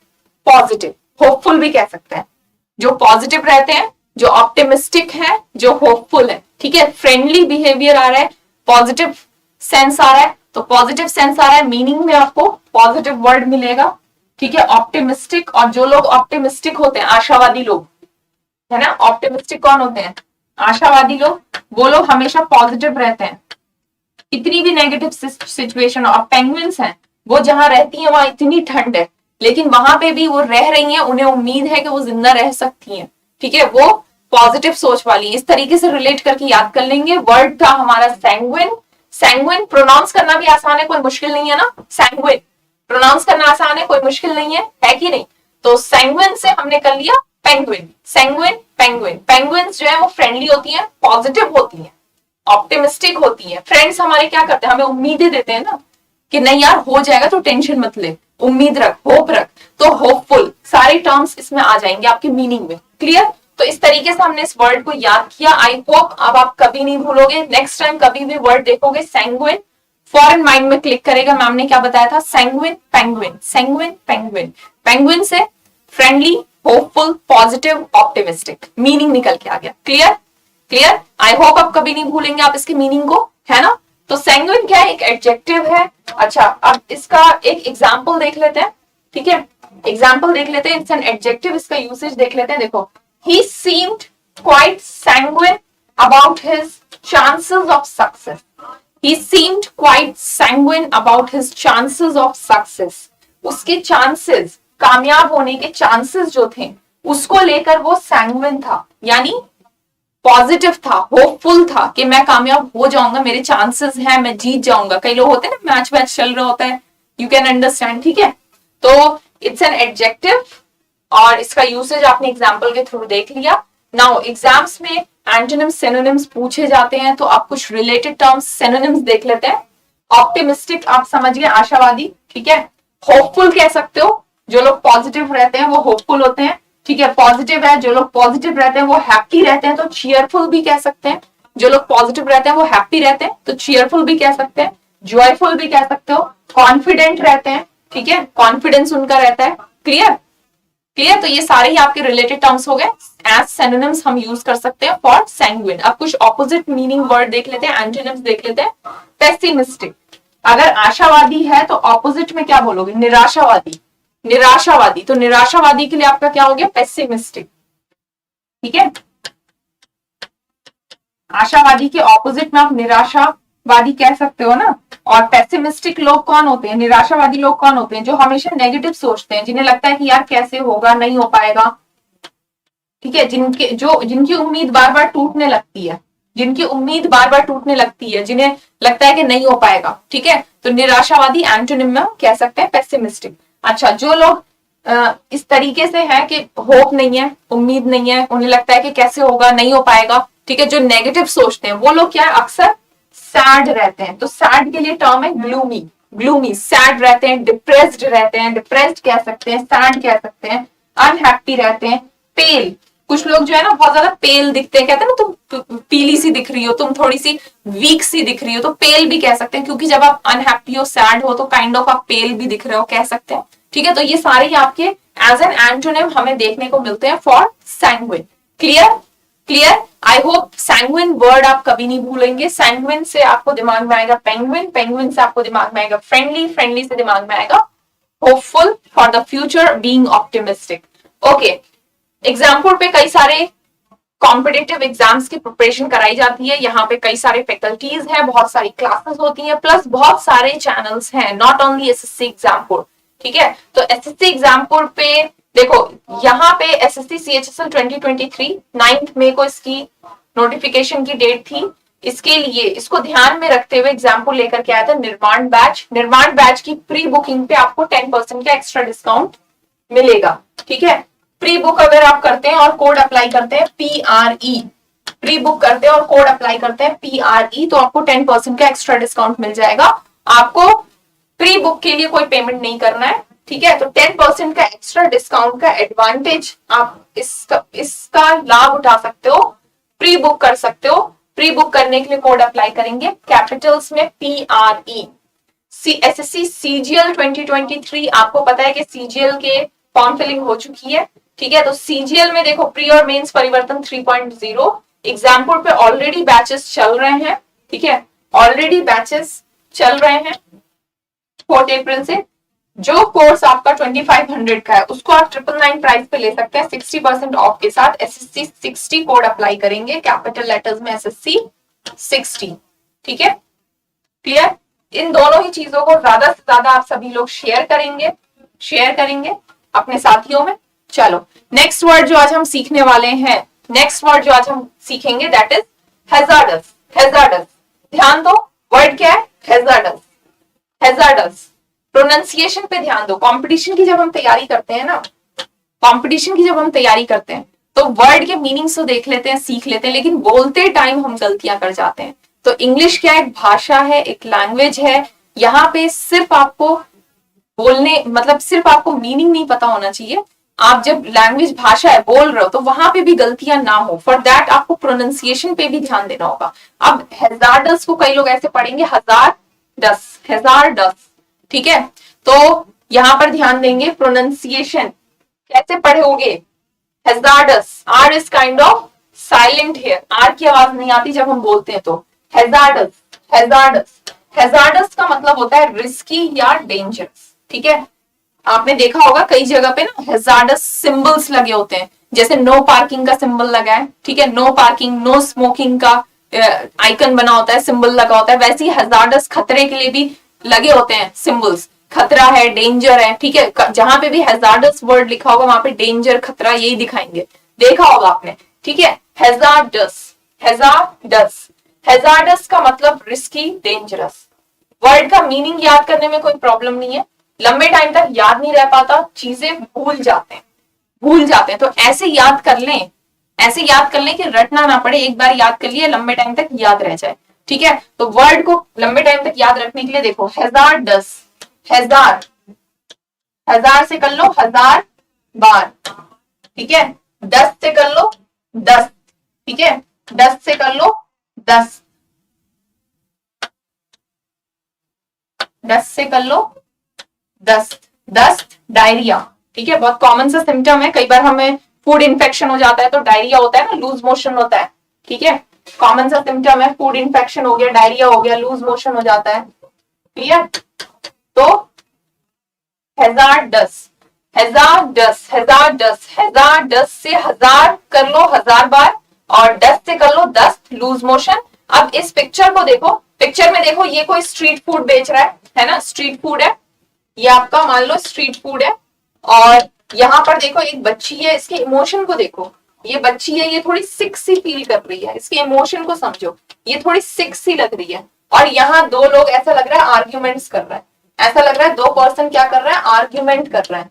पॉजिटिव, होपफुल भी कह सकते हैं। जो पॉजिटिव रहते हैं, जो ऑप्टिमिस्टिक है, जो होपफुल है। ठीक है, फ्रेंडली बिहेवियर आ रहा है, पॉजिटिव सेंस आ रहा है, तो पॉजिटिव सेंस आ रहा है, मीनिंग में आपको पॉजिटिव वर्ड मिलेगा। ठीक है, ऑप्टिमिस्टिक, और जो लोग ऑप्टिमिस्टिक होते हैं, आशावादी लोग, है ना, ऑप्टिमिस्टिक कौन होते हैं? आशावादी लोग, वो लोग हमेशा पॉजिटिव रहते हैं कितनी भी नेगेटिव सिचुएशन। और पेंगुइन्स हैं, वो जहां रहती हैं वहां इतनी ठंड है, लेकिन वहां पे भी वो रह रही हैं, उन्हें उम्मीद है कि वो जिंदा रह सकती हैं। ठीक है, वो पॉजिटिव सोच वाली, इस तरीके से रिलेट करके याद कर लेंगे। वर्ड था हमारा सैंग्विन, सैंग्विन प्रोनाउंस करना भी आसान है, कोई मुश्किल नहीं है ना, सैंग्विन प्रोनाउंस करना आसान है, कोई मुश्किल नहीं है कि नहीं? तो सैंग्विन से हमने कर लिया पेंगुइन, सैंग्विन, पेंगुइन। पेंगुइन्स जो है वो फ्रेंडली होती हैं, पॉजिटिव होती हैं, ऑप्टिमिस्टिक होती है। फ्रेंड्स हमारे क्या करते हैं, हमें उम्मीदें देते हैं ना कि नहीं यार हो जाएगा, तो टेंशन मत ले, उम्मीद रख, होप रख। तो होपफुल, सारे टर्म्स इसमें आ जाएंगे आपके मीनिंग में। क्लियर? तो इस तरीके से हमने इस वर्ड को याद किया। आई होप अब आप कभी नहीं भूलोगे, नेक्स्ट टाइम कभी भी वर्ड देखोगे सैंग्विन, फॉरन माइंड में क्लिक करेगा मैम ने क्या बताया था, sanguine, penguin, sanguine, penguin. Penguin से friendly, hopeful, positive, optimistic, meaning निकल के आ गया। क्लियर? क्लियर? आई होप आप कभी नहीं भूलेंगे आप इसके मीनिंग को, है ना? तो सैंग्विन क्या है, एक एडजेक्टिव है। अच्छा, अब इसका एक एग्जाम्पल देख लेते हैं। ठीक है, एग्जाम्पल देख लेते हैं, इट्स एन एडजेक्टिव, इसका यूसेज देख लेते हैं। देखो, he seemed quite sanguine about his chances of success. He seemed quite sanguine about his chances of success. उसके चांसेस, कामयाब होने के चांसेस जो थे, उसको लेकर वो सैंग्विन था, यानी पॉजिटिव था, होपफुल था कि मैं कामयाब हो जाऊंगा, मेरे चांसेस हैं, मैं जीत जाऊंगा। कई लोग होते हैं ना, मैच मैच चल रहा होता है, यू कैन अंडरस्टैंड। ठीक है, तो इट्स एन एडजेक्टिव और इसका यूसेज आपने एग्जाम्पल के थ्रू देख लिया। नाउ एग्जाम्स में एंटोनिम्स, सिनोनिम्स पूछे जाते हैं, तो आप कुछ रिलेटेड टर्म्स, सिनोनिम्स देख लेते हैं। ऑप्टिमिस्टिक आप समझ गए, आशावादी। ठीक है, होपफुल कह सकते हो, जो लोग पॉजिटिव रहते हैं वो होपफुल होते हैं। ठीक है, पॉजिटिव है, जो लोग पॉजिटिव रहते हैं वो हैप्पी रहते हैं, तो चीयरफुल भी कह सकते हैं। जो लोग पॉजिटिव रहते हैं वो हैप्पी रहते हैं, तो चीयरफुल भी कह सकते हैं, जॉयफुल भी कह सकते हो। कॉन्फिडेंट रहते हैं, ठीक है, कॉन्फिडेंस उनका रहता है। क्लियर? क्लियर? तो ये सारे ही आपके रिलेटेड टर्म्स हो गए, एज सिनोनिम्स हम यूज कर सकते हैं फॉर सैंग्विन। अब कुछ ऑपोजिट मीनिंग वर्ड देख लेते हैं, एंटोनिम्स देख लेते हैं। पेसिमिस्टिक, अगर आशावादी है तो ऑपोजिट में क्या बोलोगे, निराशावादी, निराशावादी। तो निराशावादी के लिए आपका क्या हो गया, पेसिमिस्टिक। ठीक है, आशावादी के ऑपोजिट में आप निराशावादी कह सकते हो ना। और पेसिमिस्टिक लोग कौन होते हैं, निराशावादी लोग कौन होते हैं, जो हमेशा नेगेटिव सोचते हैं, जिन्हें लगता है कि यार कैसे होगा, नहीं हो पाएगा। ठीक है, जिनकी उम्मीद बार बार टूटने लगती है, जिनकी उम्मीद बार बार टूटने लगती है, जिन्हें लगता है कि नहीं हो पाएगा। ठीक है, तो निराशावादी एंटोनिम में कह सकते हैं पेसिमिस्टिक। अच्छा, जो लोग इस तरीके से है कि होप नहीं है, उम्मीद नहीं है, उन्हें लगता है कि कैसे होगा, नहीं हो पाएगा। ठीक है, जो नेगेटिव सोचते हैं वो लोग क्या है, अक्सर सैड रहते हैं। तो सैड के लिए टर्म है ग्लूमी, ग्लूमी, सैड रहते हैं, डिप्रेस्ड रहते हैं, डिप्रेस्ड कह सकते हैं, सैड कह सकते हैं, अनहैप्पी रहते हैं। पेल, कुछ लोग जो है ना बहुत ज्यादा पेल दिखते हैं, कहते हैं ना तुम पीली सी दिख रही हो, तुम थोड़ी सी वीक सी दिख रही हो, तो पेल भी कह सकते हैं, क्योंकि जब आप अनहैप्पी हो, सैड हो, तो काइंड ऑफ आप पेल भी दिख रहे हो, कह सकते हैं। ठीक है, तो ये सारे आपके एज एन एंटोनिम हमें देखने को मिलते हैं for sanguine. Clear? Clear? I hope sanguine word आप कभी नहीं भूलेंगे। सैंग्विन से आपको दिमाग में आएगा पेंगुइन, पेंगुइन से आपको दिमाग में आएगा फ्रेंडली, फ्रेंडली से दिमाग में आएगा hopeful, for the future, being optimistic. Okay, example पे कई सारे कॉम्पिटिटिव एग्जाम्स की प्रिपरेशन कराई जाती है। यहाँ पे कई सारे फैकल्टीज हैं, बहुत सारी क्लासेस होती हैं, प्लस बहुत सारे चैनल्स हैं, नॉट ओनली एसएससी एग्जाम्पल। ठीक है, तो एसएससी एग्जाम्पल पे देखो, यहाँ पे एसएससी सीएचएसएल 2023 9 मई को इसकी नोटिफिकेशन की डेट थी। इसके लिए इसको ध्यान में रखते हुए एग्जाम्पल लेकर के आया था निर्माण बैच। निर्माण बैच की प्री बुकिंग पे आपको 10% का एक्स्ट्रा डिस्काउंट मिलेगा। ठीक है, प्री बुक अगर आप करते हैं और कोड अप्लाई करते हैं PRE, प्री बुक करते हैं और कोड अप्लाई करते हैं PRE, तो आपको 10% का एक्स्ट्रा डिस्काउंट मिल जाएगा। आपको प्री बुक के लिए कोई पेमेंट नहीं करना है। ठीक है, तो 10% का एक्स्ट्रा डिस्काउंट का एडवांटेज आप इसका लाभ उठा सकते हो, प्री बुक कर सकते हो। प्री बुक करने के लिए कोड अप्लाई करेंगे कैपिटल्स में PRE। एसएससी सीजीएल 2023, आपको पता है कि सीजीएल के फॉर्म फिलिंग हो चुकी है। ठीक है, तो सीजीएल में देखो प्री और मेंस परिवर्तन 3.0 एग्जाम्पल पे ऑलरेडी बैचेस चल रहे हैं। ठीक है, ऑलरेडी बैचेस चल रहे हैं 4 अप्रैल से। जो कोर्स आपका 2500 का है उसको आप 999 प्राइस पे ले सकते हैं 60% ऑफ के साथ। एसएससी 60 कोड अप्लाई करेंगे कैपिटल लेटर्स में, एसएससी 60। ठीक है, क्लियर? इन दोनों ही चीजों को ज्यादा से ज्यादा आप सभी लोग शेयर करेंगे अपने साथियों में। चलो, नेक्स्ट वर्ड जो आज हम सीखने वाले हैं, नेक्स्ट वर्ड जो आज हम सीखेंगे दैट इज हैजार्डस। हैजार्डस, ध्यान दो, वर्ड क्या है? हैजार्डस। हैजार्डस प्रोनाउंसिएशन पे ध्यान दो। कंपटीशन की जब हम तैयारी करते हैं ना, कंपटीशन की जब हम तैयारी करते हैं तो वर्ड के मीनिंग्स तो देख लेते हैं, सीख लेते हैं, लेकिन बोलते टाइम हम गलतियां कर जाते हैं। तो इंग्लिश क्या, एक भाषा है, एक लैंग्वेज है। यहाँ पे सिर्फ आपको बोलने, मतलब सिर्फ आपको मीनिंग नहीं पता होना चाहिए। आप जब लैंग्वेज भाषा है बोल रहे हो तो वहां पे भी गलतियां ना हो, फॉर दैट आपको प्रोनाउंसिएशन पे भी ध्यान देना होगा। अब हैजार्डस को कई लोग ऐसे पढ़ेंगे हजार-दस, हैजार्डस। ठीक है, तो यहां पर ध्यान देंगे प्रोनाउंसिएशन कैसे पढ़ोगे। Hazardous, R is kind of silent here, R की आवाज नहीं आती जब हम बोलते हैं। तो हैजार्डस, हैजार्डस, हैजार्डस का मतलब होता है रिस्की या डेंजरस। ठीक है, आपने देखा होगा कई जगह पे ना हैजार्डस सिंबल्स लगे होते हैं, जैसे नो पार्किंग का सिंबल लगा है। ठीक है, नो पार्किंग, नो स्मोकिंग का आइकन बना होता है, सिंबल लगा होता है। वैसे ही हैजार्डस खतरे के लिए भी लगे होते हैं सिंबल्स, खतरा है, डेंजर है। ठीक है, जहां पे भी हैजार्डस वर्ड लिखा होगा वहां पे डेंजर, खतरा यही दिखाएंगे, देखा होगा आपने। ठीक है, हैजार्डस, हैजार्डस, हैजार्डस का मतलब रिस्की, डेंजरस। वर्ड का मीनिंग याद करने में कोई प्रॉब्लम नहीं है, लंबे टाइम तक याद नहीं रह पाता, चीजें भूल जाते हैं। तो ऐसे याद कर लें, ऐसे याद कर लें कि रटना ना पड़े, एक बार याद कर लिए लंबे टाइम तक याद रह जाए। ठीक है, तो वर्ड को लंबे टाइम तक याद रखने के लिए देखो हैजार्डस, हजार, हजार से कर लो 1000 बार। ठीक है, 10 से कर लो 10। ठीक है, 10 से कर लो 10, 10 से कर लो 10। दस्त, डायरिया। ठीक है, बहुत कॉमन सा सिम्टम है, कई बार हमें फूड इन्फेक्शन हो जाता है तो डायरिया होता है ना, लूज मोशन होता है। ठीक है, कॉमन सा सिम्टम है, फूड इन्फेक्शन हो गया, डायरिया हो गया, लूज मोशन हो जाता है। क्लियर? तो हैजार्डस, हैजार्डस, हैजार्डस, हैजार्डस से 1000 कर लो 1000 बार, और 10 से कर लो 10, लूज मोशन। अब इस पिक्चर को देखो, पिक्चर में देखो ये कोई स्ट्रीट फूड बेच रहा है ना, स्ट्रीट फूड है ये आपका, मान लो स्ट्रीट फूड है। और यहाँ पर देखो एक बच्ची है, इसके इमोशन को देखो, ये बच्ची है, ये थोड़ी सिक सी फील कर रही है, इसके इमोशन को समझो, ये थोड़ी सिक सी लग रही है। और यहाँ दो लोग, ऐसा लग रहा है आर्ग्यूमेंट्स कर रहे हैं, ऐसा लग रहा है दो पर्सन क्या कर रहे हैं, आर्ग्यूमेंट कर रहे हैं।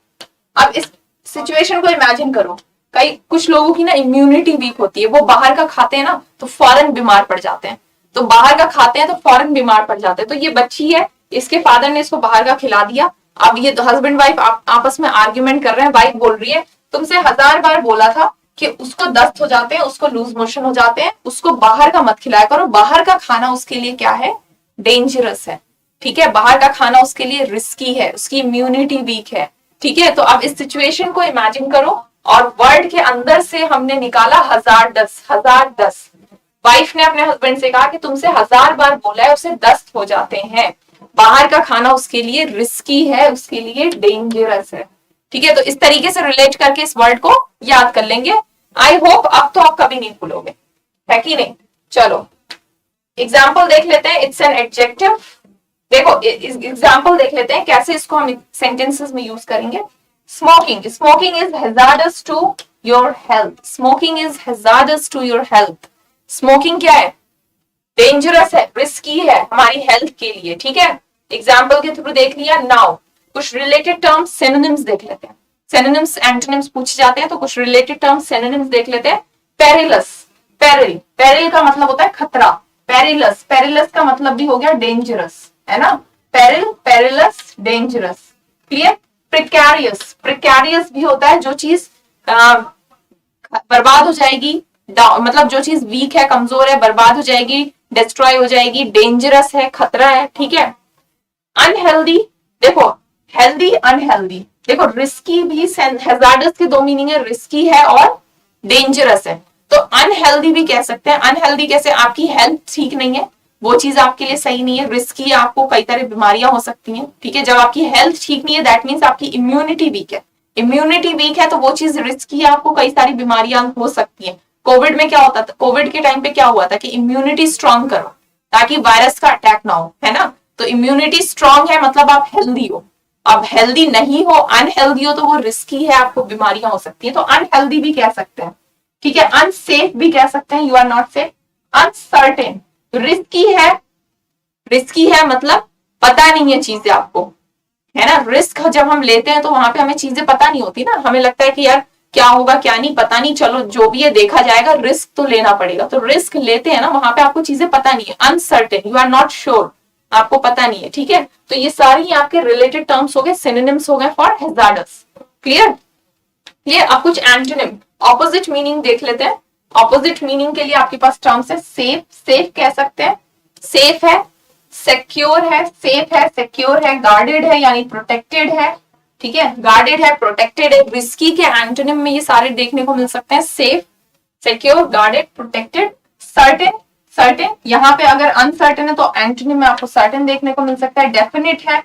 अब इस सिचुएशन को इमेजिन करो, कुछ लोगों की ना इम्यूनिटी वीक होती है, वो बाहर का खाते हैं ना तो फौरन बीमार पड़ जाते हैं, तो बाहर का खाते हैं तो फौरन बीमार पड़ जाते हैं। तो ये बच्ची है, इसके फादर ने इसको बाहर का खिला दिया। अब ये हस्बैंड वाइफ आपस में आर्ग्यूमेंट कर रहे हैं, वाइफ बोल रही है तुमसे 1000 बार बोला था कि उसको दस्त हो जाते हैं, उसको लूज मोशन हो जाते हैं, उसको बाहर का मत खिलाया करो, बाहर का खाना उसके लिए क्या है, डेंजरस है। ठीक है, बाहर का खाना उसके लिए रिस्की है, उसकी इम्यूनिटी वीक है। ठीक है, तो अब इस सिचुएशन को इमेजिन करो, और वर्ड के अंदर से हमने निकाला 1010, 1010। वाइफ ने अपने हस्बैंड से कहा कि तुमसे 1000 बार बोला है, उसे दस्त हो जाते हैं। बाहर का खाना उसके लिए रिस्की है, उसके लिए डेंजरस है। ठीक है, तो इस तरीके से रिलेट करके इस वर्ड को याद कर लेंगे। आई होप अब तो आप कभी नहीं भूलोगे, है कि नहीं। चलो एग्जाम्पल देख लेते हैं। It's an adjective. देखो एग्जाम्पल देख लेते हैं कैसे इसको हम सेंटेंसेस में यूज करेंगे। Smoking, smoking is hazardous to your health. Smoking is hazardous to your health. Smoking क्या है? डेंजरस है, रिस्की है हमारी हेल्थ के लिए। ठीक है, एग्जाम्पल के थ्रू देख लिया। नाउ कुछ रिलेटेड टर्म्स सिनोनिम्स देख लेते हैं। सिनोनिम्स एंटोनिम्स पूछे जाते हैं, तो कुछ रिलेटेड टर्म्स सिनोनिम्स देख लेते हैं। पेरिलस, पेरिल, पेरिल का मतलब होता है खतरा। पेरिलस, पेरिलस का मतलब भी हो गया डेंजरस, है ना। Peril, perilous, dangerous. Clear. Precarious, precarious भी होता है जो चीज बर्बाद हो जाएगी, मतलब जो चीज वीक है, कमजोर है, बर्बाद हो जाएगी, डिस्ट्रॉय हो जाएगी। डेंजरस है, खतरा है। ठीक है। अनहेल्दी, देखो हेल्दी अनहेल्दी। देखो रिस्की भी, हैजार्डस के दो मीनिंग है, रिस्की है और डेंजरस है। तो अनहेल्दी भी कह सकते हैं। अनहेल्दी कैसे? आपकी हेल्थ ठीक नहीं है, वो चीज आपके लिए सही नहीं है। रिस्की, आपको कई तरह बीमारियां हो सकती हैं। ठीक है, जब आपकी हेल्थ ठीक नहीं है दैट मीन्स आपकी इम्यूनिटी वीक है। इम्यूनिटी वीक है तो वो चीज रिस्की है, आपको कई सारी बीमारियां हो सकती हैं। कोविड में क्या होता था? कोविड के टाइम पे क्या हुआ था कि इम्यूनिटी स्ट्रांग करो ताकि वायरस का अटैक ना हो, है ना। तो इम्यूनिटी स्ट्रांग है मतलब आप हेल्दी हो। अब हेल्दी नहीं हो, अनहेल्दी हो, तो वो रिस्की है, आपको बीमारियां हो सकती है। तो अनहेल्दी भी कह सकते हैं। ठीक है। अनसेफ भी कह सकते हैं, you are not safe. Uncertain, risky है, रिस्की है मतलब पता नहीं है चीजें आपको, है ना। रिस्क जब हम लेते हैं तो वहां पे हमें चीजें पता नहीं होती ना, हमें लगता है कि यार क्या होगा क्या नहीं पता नहीं, चलो जो भी है देखा जाएगा, रिस्क तो लेना पड़ेगा। तो रिस्क लेते हैं ना, वहां पे आपको चीजें पता नहीं है। Uncertain, you are not sure, आपको पता नहीं है। ठीक है, तो ये सारी आपके रिलेटेड टर्म्स हो गए, सिनोनिम्स हो गए फॉर हैजार्डस। क्लियर। क्लियर। अब कुछ एंटोनिम, ऑपोजिट मीनिंग देख लेते हैं। ऑपोजिट मीनिंग के लिए आपके पास टर्म्स है। सेफ, सेफ कह सकते हैं, सेफ है। सिक्योर है, सेफ है, सिक्योर है। गार्डेड है यानी प्रोटेक्टेड है। ठीक है, गार्डेड है, प्रोटेक्टेड है। रिस्की के एंटोनिम में ये सारे देखने को मिल सकते हैं। Safe, secure, guarded, protected. Certain, certain, यहाँ पे अगर अनसर्टेन है तो एंटोनिम में आपको सर्टेन देखने को मिल सकता है। डेफिनेट है,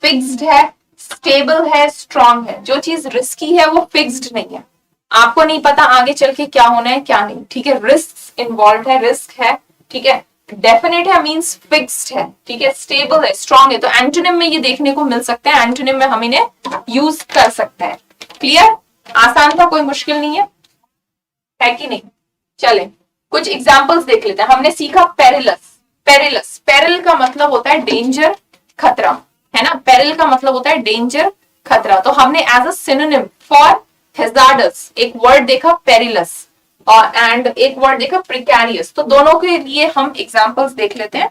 फिक्स्ड है, स्टेबल है, स्ट्रांग है। जो चीज रिस्की है वो फिक्स्ड नहीं है, आपको नहीं पता आगे चल के क्या होना है क्या नहीं। ठीक है, रिस्क इन्वॉल्व है, रिस्क है। ठीक है, डेफिनेट है मींस फिक्स्ड है। ठीक है, स्टेबल है, स्ट्रांग है। तो एंटोनिम में ये देखने को मिल सकते हैं, एंटोनिम में हम इन्हें यूज कर सकते हैं। क्लियर। आसान था, कोई मुश्किल नहीं है कि नहीं। चले कुछ एग्जाम्पल्स देख लेते हैं। हमने सीखा पेरिलस, पेरिलस, पेरिल का मतलब होता है डेंजर, खतरा, है ना। पेरिल का मतलब होता है डेंजर, खतरा। तो हमने as a synonym for hazardous एक वर्ड देखा पेरिलस, और एंड एक वर्ड देखा प्रिकैरियस। तो दोनों के लिए हम एग्जांपल्स देख लेते हैं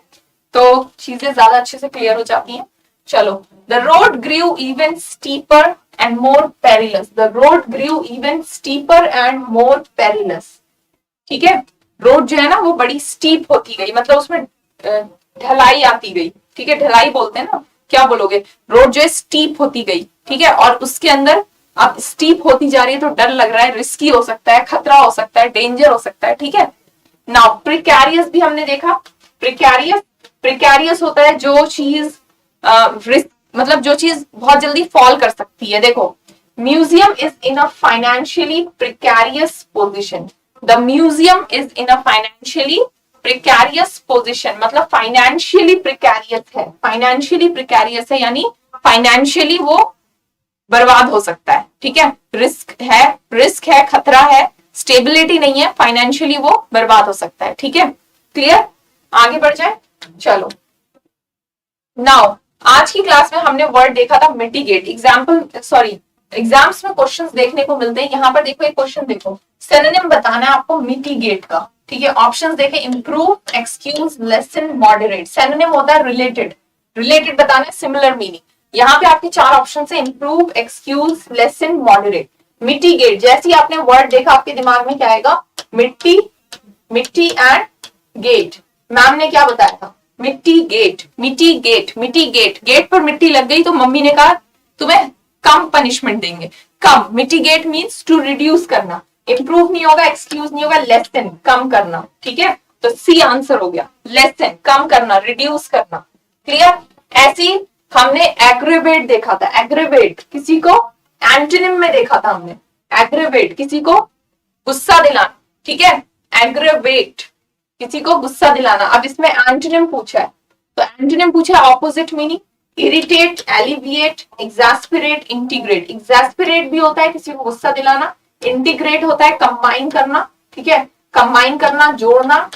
तो चीजें ज्यादा अच्छे से क्लियर हो जाती हैं। चलो, the road grew even steeper and more perilous. The road grew even steeper and more perilous. ठीक है, रोड जो है ना वो बड़ी स्टीप होती गई, मतलब उसमें ढलाई आती गई। ठीक है, ढलाई बोलते हैं ना, क्या बोलोगे? रोड जो है स्टीप होती गई। ठीक है, और उसके अंदर अब स्टीप होती जा रही है तो डर लग रहा है, रिस्की हो सकता है, खतरा हो सकता है, डेंजर हो सकता है। ठीक है। नाउ प्रिकैरियस भी हमने देखा। प्रिकैरियस, प्रिकैरियस होता है जो चीज रिस्क, मतलब जो चीज बहुत जल्दी फॉल कर सकती है। देखो, museum is in a financially precarious position. The museum is in a financially precarious position, मतलब फाइनेंशियली प्रिकैरियस है, फाइनेंशियली प्रिकैरियस है यानी फाइनेंशियली वो बर्बाद हो सकता है। ठीक है, रिस्क है, रिस्क है, खतरा है, स्टेबिलिटी नहीं है, फाइनेंशियली वो बर्बाद हो सकता है। ठीक है, क्लियर। आगे बढ़ जाए। चलो, नाउ आज की क्लास में हमने वर्ड देखा था मिटिगेट। एग्जाम्स में क्वेश्चंस देखने को मिलते हैं। यहाँ पर देखो एक क्वेश्चन देखो, सिनोनिम बताना है आपको मिटिगेट का। ठीक है, ऑप्शंस देखें, improve, excuse, lesson, moderate. Synonym होता है रिलेटेड, रिलेटेड बताना है, सिमिलर मीनिंग। यहाँ पे आपके चार ऑप्शन है, improve, excuse, lesson, moderate. Mitigate, जैसे ही आपने वर्ड देखा आपके दिमाग में क्या आएगा? मिट्टी, मिट्टी एंड गेट। मैम ने क्या बताया था? मिट्टी गेट, मिट्टी गेट, मिट्टी गेट। गेट पर मिट्टी लग गई तो मम्मी ने कहा तुम्हें कम पनिशमेंट देंगे। कम, मिटिगेट मीन्स टू रिड्यूस करना, इंप्रूव नहीं होगा, एक्सक्यूज नहीं होगा, लेस देन कम करना, ठीक है। तो सी आंसर हो गया, लेस देन कम करना, रिड्यूस करना। क्लियर। ऐसी हमने एग्रेवेट देखा था, एग्रेवेट किसी को एंटोनिम में देखा था हमने, एग्रेवेट किसी को गुस्सा दिलाना, ठीक है, एग्रेवेट किसी को गुस्सा दिलाना। अब इसमें एंटोनिम पूछा है, तो एंटोनिम पूछा है opposite meaning, irritate, alleviate, exasperate, integrate. Exasperate भी होता है किसी को गुस्सा दिलाना, इंटीग्रेट होता है कंबाइन करना, ठीक है, कंबाइन करना, जोड़ना।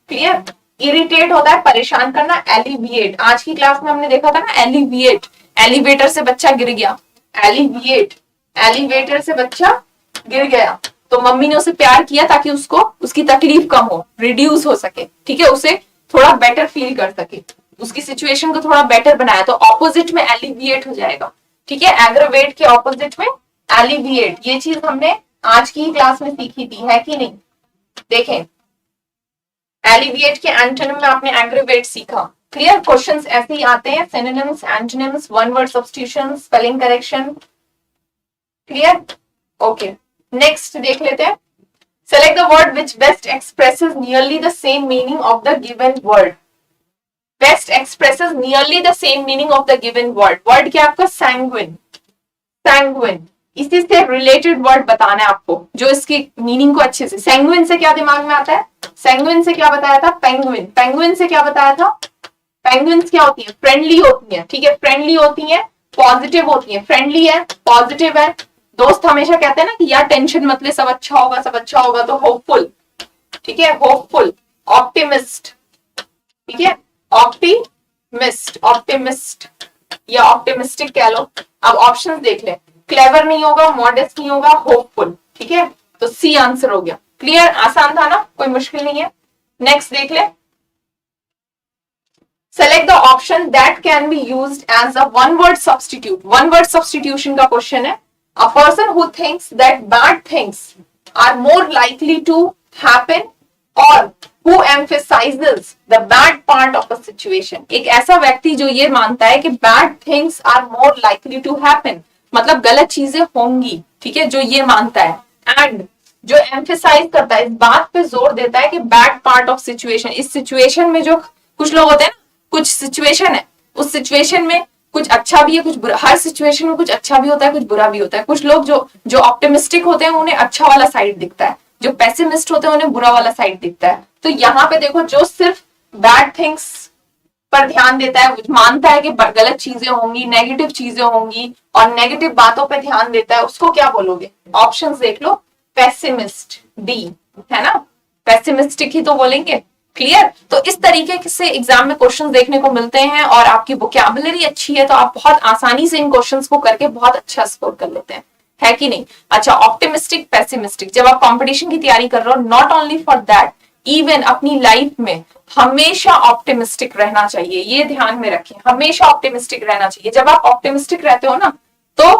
क्लियर। इरिटेट होता है परेशान करना, एलिविएट आज की क्लास में हमने देखा था ना, एलिविएट, एलिवेटर से बच्चा गिर गया, एलिविएट, एलिवेटर से बच्चा गिर गया तो मम्मी ने उसे प्यार किया ताकि उसको उसकी तकलीफ कम हो, रिड्यूस हो सके, ठीक है, उसे थोड़ा बेटर फील कर सके, उसकी सिचुएशन को थोड़ा बेटर बनाया, तो ऑपोजिट में एलिविएट हो जाएगा, ठीक है। एग्रेवेट के ऑपोजिट में एलिविएट। ये चीज हमने आज की क्लास में सीखी थी, है कि नहीं। देखें, एलिविएट के एंटोनिम में आपने एग्रेवेट सीखा। क्लियर। क्वेश्चंस ऐसे ही आते हैं, synonyms, antonyms, one word substitution, spelling correction. Clear. Okay, next देख लेते हैं। Select the word which best expresses nearly the same meaning of the given word. Best expresses nearly the same meaning of the given word. Word क्या आपका sanguine, sanguine. इसी से related word बताना है आपको जो इसकी मीनिंग को अच्छे से। सैंग्विन से क्या दिमाग में आता है, सैंग्विन से क्या बताया था, पेंगुइन। पेंगुइन से क्या बताया था, पेंगुइन्स क्या होती है, फ्रेंडली होती है, ठीक है, फ्रेंडली होती है, पॉजिटिव होती है, फ्रेंडली है, पॉजिटिव है। दोस्त हमेशा कहते हैं ना कि यार टेंशन मत ले, सब अच्छा होगा, सब अच्छा होगा, तो होपफुल, ठीक है, होपफुल, ऑप्टिमिस्ट, ठीक है, ऑप्टिमिस्ट, ऑप्टिमिस्ट या ऑप्टिमिस्टिक कह लो। अब ऑप्शंस देख ले, क्लेवर नहीं होगा, मॉडेस्ट नहीं होगा, होपफुल, ठीक है, तो सी आंसर हो गया। क्लियर, आसान था ना, कोई मुश्किल नहीं है। नेक्स्ट देख ले, select the option that can be used as a one word substitute. One word substitution का क्वेश्चन है। A person who thinks that bad things are more likely to happen और who emphasizes the bad part of a situation। एक ऐसा व्यक्ति जो ये मानता है कि bad things are more likely to happen, मतलब गलत चीजें होंगी, ठीक है, जो ये मानता है, एंड जो एम्फेसाइज करता है, इस बात पे जोर देता है कि बैड पार्ट ऑफ सिचुएशन, इस सिचुएशन में जो कुछ लोग होते हैं ना, कुछ सिचुएशन है, उस सिचुएशन में कुछ अच्छा भी है, कुछ बुरा, हर सिचुएशन में कुछ अच्छा भी होता है, कुछ बुरा भी होता है। कुछ लोग जो ऑप्टिमिस्टिक होते हैं उन्हें अच्छा वाला साइड दिखता है, जो पेसिमिस्ट होते हैं उन्हें बुरा वाला साइड दिखता है। तो यहाँ पे देखो, जो सिर्फ बैड थिंग्स पर ध्यान देता है, मानता है कि गलत चीजें होंगी, नेगेटिव चीजें होंगी और नेगेटिव बातों पे ध्यान देता है, उसको क्या बोलोगे, ऑप्शंस देख लो, पेसिमिस्ट, डी, है ना, पेसिमिस्टिक ही तो बोलेंगे। क्लियर। तो इस तरीके से एग्जाम में क्वेश्चंस देखने को मिलते हैं और आपकी वोकैबुलरी अच्छी है तो आप बहुत आसानी से इन क्वेश्चंस को करके बहुत अच्छा स्कोर कर लेते हैं, है कि नहीं। अच्छा, ऑप्टिमिस्टिक, पेसिमिस्टिक, जब आप कंपटीशन की तैयारी कर रहे हो, not only for that, even अपनी लाइफ में हमेशा ऑप्टिमिस्टिक रहना चाहिए, ये ध्यान में रखें, हमेशा ऑप्टिमिस्टिक रहना चाहिए। जब आप ऑप्टिमिस्टिक रहते हो ना, तो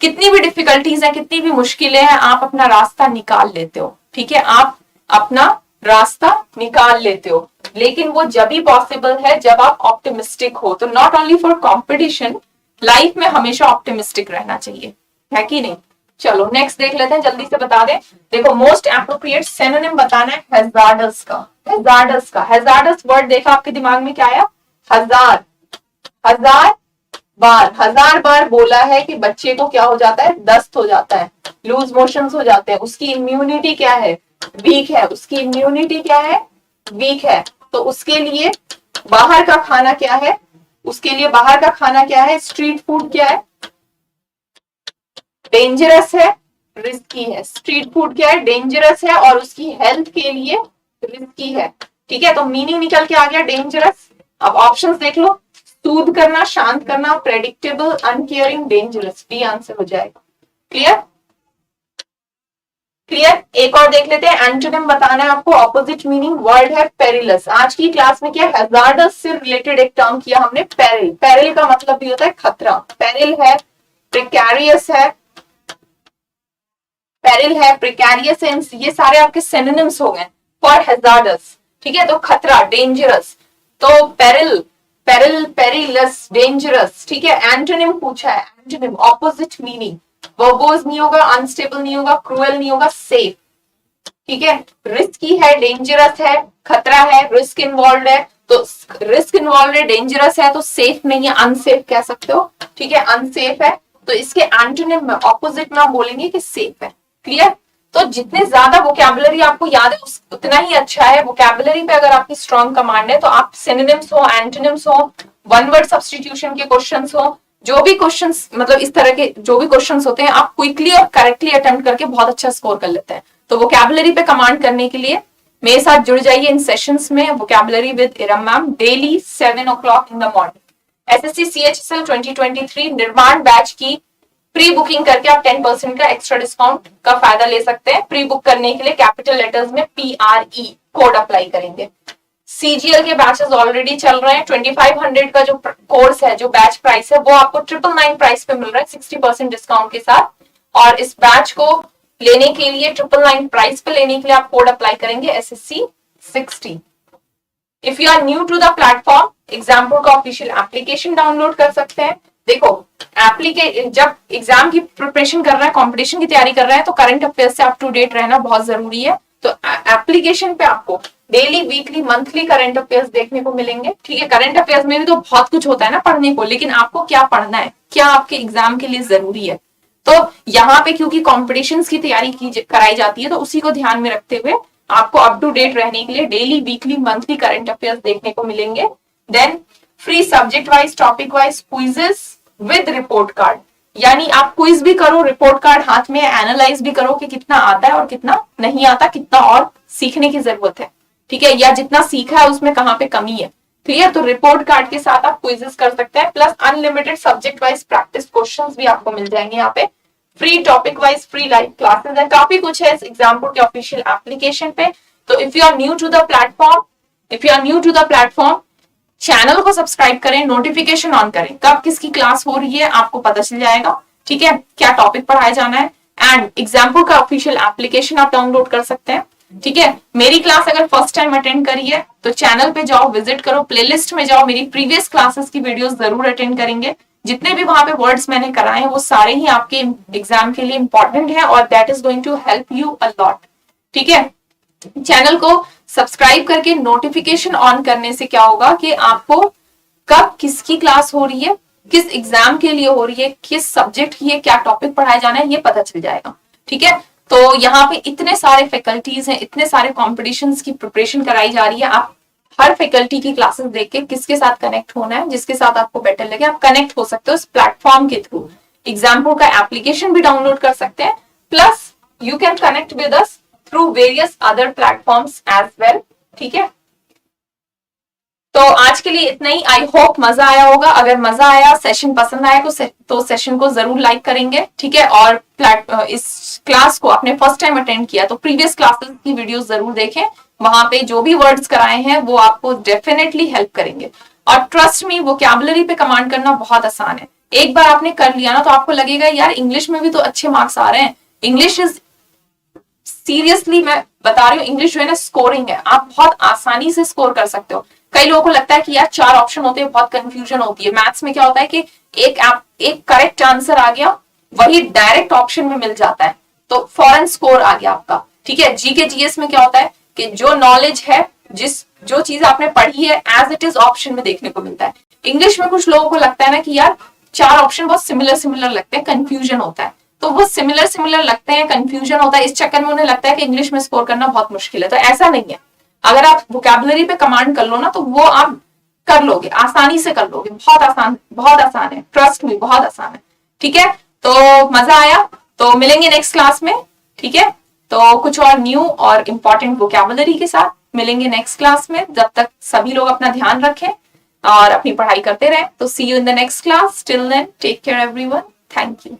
कितनी भी डिफिकल्टीज है, कितनी भी मुश्किलें हैं, आप अपना रास्ता निकाल लेते हो, ठीक है, आप अपना रास्ता निकाल लेते हो। लेकिन वो जब भी पॉसिबल है जब आप ऑप्टिमिस्टिक हो। तो not only for competition, life में हमेशा ऑप्टिमिस्टिक रहना चाहिए, है कि नहीं। चलो नेक्स्ट देख लेते हैं, जल्दी से बता दें। देखो, मोस्ट एप्रोप्रिएट सिनोनिम बताना है हैजार्डस का। हैजार्डस का, हैजार्डस वर्ड देखा आपके दिमाग में क्या आया, हजार, हजार बार, हजार बार बोला है कि बच्चे को क्या हो जाता है, दस्त हो जाता है, लूज मोशंस हो जाते हैं, उसकी इम्यूनिटी क्या है, वीक है, उसकी इम्यूनिटी क्या है, वीक है। तो उसके लिए बाहर का खाना क्या है, उसके लिए बाहर का खाना क्या है, स्ट्रीट फूड क्या है, डेंजरस है, रिस्की है। स्ट्रीट फूड क्या है, डेंजरस है और उसकी हेल्थ के लिए रिस्की है, ठीक है। तो मीनिंग निकल के आ गया डेंजरस। अब ऑप्शंस देख लो, सूद करना, शांत करना, predictable, uncaring, dangerous, D answer हो जाएगा। Clear, clear. एक और देख लेते हैं, एंटोनिम बताना है आपको, ऑपोजिट मीनिंग, वर्ड है पेरिलस। आज की क्लास में क्या हैजार्डस से रिलेटेड एक टर्म किया हमने, पेरिल। पेरिल का मतलब भी होता है खतरा, पेरिल है, प्रिकैरियस है, पेरिल है, प्रिकैरियस है, ये सारे आपके सिनोनिम्स हो गए फॉर हैजार्डस, ठीक है। तो खतरा, डेंजरस, तो पेरिल पेरिल, पेरिलस, डेंजरस, ठीक है। एंटोनिम पूछा है, एंटोनिम ऑपोजिट मीनिंग, वर्बोज नहीं होगा, अनस्टेबल नहीं होगा, क्रूएल नहीं होगा, सेफ, ठीक है। रिस्की है, डेंजरस है, खतरा है, रिस्क इन्वॉल्व है, तो रिस्क इन्वॉल्व है, डेंजरस है, तो सेफ नहीं है, अनसेफ कह सकते हो, ठीक है, अनसेफ है। तो इसके एंटोनिम में ऑपोजिट में आप बोलेंगे कि सेफ है। क्लियर? तो जितने ज्यादा वोकैबुलरी आपको याद है उतना ही अच्छा है। वोकैबुलरी पे अगर आपकी स्ट्रॉन्ग कमांड है तो आप सिनोनिम्स हो, एंटोनिम्स हो, वन वर्ड सब्स्टिट्यूशन के क्वेश्चंस हो, जो भी क्वेश्चंस मतलब इस तरह के जो भी क्वेश्चंस होते हैं आप क्विकली और करेक्टली अटेम्प्ट करके बहुत अच्छा स्कोर कर लेते हैं। तो वोकैबुलरी पे कमांड करने के लिए मेरे साथ जुड़ जाइए इन सेशंस में, vocabulary with Iram ma'am, daily 7 o'clock in the morning. SSC CHSL 2023 निर्माण बैच की प्री बुकिंग करके आप 10% का एक्स्ट्रा डिस्काउंट का फायदा ले सकते हैं। प्री बुक करने के लिए कैपिटल लेटर्स में PRE कोड अप्लाई करेंगे। CGL के बैचेस ऑलरेडी चल रहे हैं। 2500 का जो कोर्स है, जो बैच प्राइस है, वो आपको 999 प्राइस पे मिल रहा है 60% डिस्काउंट के साथ। और इस बैच को लेने के लिए 999 प्राइस पे लेने के लिए आप कोड अप्लाई करेंगे SSC 60। If you are new to the platform, example का ऑफिशियल एप्लीकेशन डाउनलोड कर सकते हैं। देखो जब एग्जाम की प्रिपरेशन कर रहा है, कंपटीशन की तैयारी कर रहा है, तो करंट अफेयर्स से अप टू डेट रहना बहुत जरूरी है। तो एप्लीकेशन पे आपको daily, weekly, monthly current affairs देखने को मिलेंगे, ठीक है। करंट अफेयर्स में भी तो बहुत कुछ होता है ना पढ़ने को, लेकिन आपको क्या पढ़ना है, क्या आपके एग्जाम के लिए जरूरी है। तो यहाँ पे क्योंकि कॉम्पिटिशन्स की तैयारी कराई जाती है, तो उसी को ध्यान में रखते हुए आपको अप टू डेट रहने के लिए daily, weekly, monthly current affairs देखने को मिलेंगे। Then free subject wise, topic wise quizzes with report card, यानी आप क्विज भी करो, रिपोर्ट कार्ड हाथ में, एनालाइज भी करो कि कितना आता है और कितना नहीं आता, कितना और सीखने की जरूरत है, ठीक है, या जितना सीखा है उसमें कहाँ पे कमी है। क्लियर? तो रिपोर्ट कार्ड के साथ आप क्विजेस कर सकते हैं, plus unlimited subject wise practice questions भी आपको मिल जाएंगे यहाँ पे। Free topic wise free live classes है, काफी कुछ है इस एग्जाम्पल के ऑफिशियल एप्लीकेशन पे। तो if you are new to the platform, channel को सब्सक्राइब करें, नोटिफिकेशन ऑन करें, कब किसकी क्लास हो रही है आपको पता चल जाएगा, ठीक है, क्या टॉपिक पढ़ाया जाना है। एंड एग्जाम्पल का ऑफिशियल एप्लीकेशन आप डाउनलोड कर सकते हैं, ठीक है। मेरी क्लास अगर फर्स्ट टाइम अटेंड करी है तो चैनल पे जाओ, विजिट करो, प्लेलिस्ट में जाओ, मेरी प्रीवियस क्लासेस की वीडियोस जरूर अटेंड करेंगे। जितने भी वहां पे वर्ड्स मैंने कराए हैं वो सारे ही आपके एग्जाम के लिए इंपॉर्टेंट है और that is going to help you a lot, ठीक है। चैनल को सब्सक्राइब करके नोटिफिकेशन ऑन करने से क्या होगा कि आपको कब किसकी क्लास हो रही है, किस एग्जाम के लिए हो रही है, किस सब्जेक्ट की है, क्या टॉपिक पढ़ाया जाना है, ये पता चल जाएगा, ठीक है। तो यहाँ पे इतने सारे फैकल्टीज हैं, इतने सारे कॉम्पिटिशन्स की प्रिपरेशन कराई जा रही है। आप हर फैकल्टी की क्लासेस देख के किसके साथ कनेक्ट होना है, जिसके साथ आपको बेटर लगे आप कनेक्ट हो सकते हो इस प्लेटफॉर्म के थ्रू। एग्जाम्पल का एप्लीकेशन भी डाउनलोड कर सकते हैं, plus you can connect with us through various other platforms as well, ठीक है। तो आज के लिए इतना ही। आई होप मजा आया होगा। अगर मजा आया, सेशन पसंद आया तो सेशन को जरूर लाइक करेंगे, ठीक है। और इस क्लास को आपने फर्स्ट टाइम अटेंड किया तो प्रीवियस क्लासेस की वीडियोस जरूर देखें, वहां पे जो भी वर्ड्स कराए हैं वो आपको डेफिनेटली हेल्प करेंगे। और ट्रस्ट मी, वोकैबुलरी पे कमांड करना बहुत आसान है। एक बार आपने कर लिया ना तो आपको लगेगा यार इंग्लिश में भी तो अच्छे मार्क्स आ रहे हैं। इंग्लिश इज सीरियसली, मैं बता रही हूँ, इंग्लिश जो है ना स्कोरिंग है, आप बहुत आसानी से स्कोर कर सकते हो। कई लोगों को लगता है कि यार 4 ऑप्शन होते हैं, बहुत कंफ्यूजन होती है। मैथ्स में क्या होता है कि एक करेक्ट आंसर आ गया, वही डायरेक्ट ऑप्शन में मिल जाता है, तो फॉरन स्कोर आ गया आपका, ठीक है। जीके जीएस में क्या होता है कि जो नॉलेज है, जो चीज आपने पढ़ी है एज इट इज ऑप्शन में देखने को मिलता है। इंग्लिश में कुछ लोगों को लगता है ना कि यार 4 ऑप्शन बहुत सिमिलर लगते हैं, कंफ्यूजन होता है, तो वो सिमिलर लगते हैं, कंफ्यूजन होता है, इस चक्कर में उन्हें लगता है कि इंग्लिश में स्कोर करना बहुत मुश्किल है। तो ऐसा नहीं है, अगर आप वोकैबुलरी पे कमांड कर लो ना तो वो आप कर लोगे, आसानी से कर लोगे, बहुत आसान है, ट्रस्ट मी, बहुत आसान है, ठीक है। तो मजा आया तो मिलेंगे नेक्स्ट क्लास में, ठीक है। तो कुछ और न्यू और इंपॉर्टेंट वोकैबुलरी के साथ मिलेंगे नेक्स्ट क्लास में। जब तक सभी लोग अपना ध्यान रखें और अपनी पढ़ाई करते रहें। तो see you in the next class. Till then take care everyone, thank you.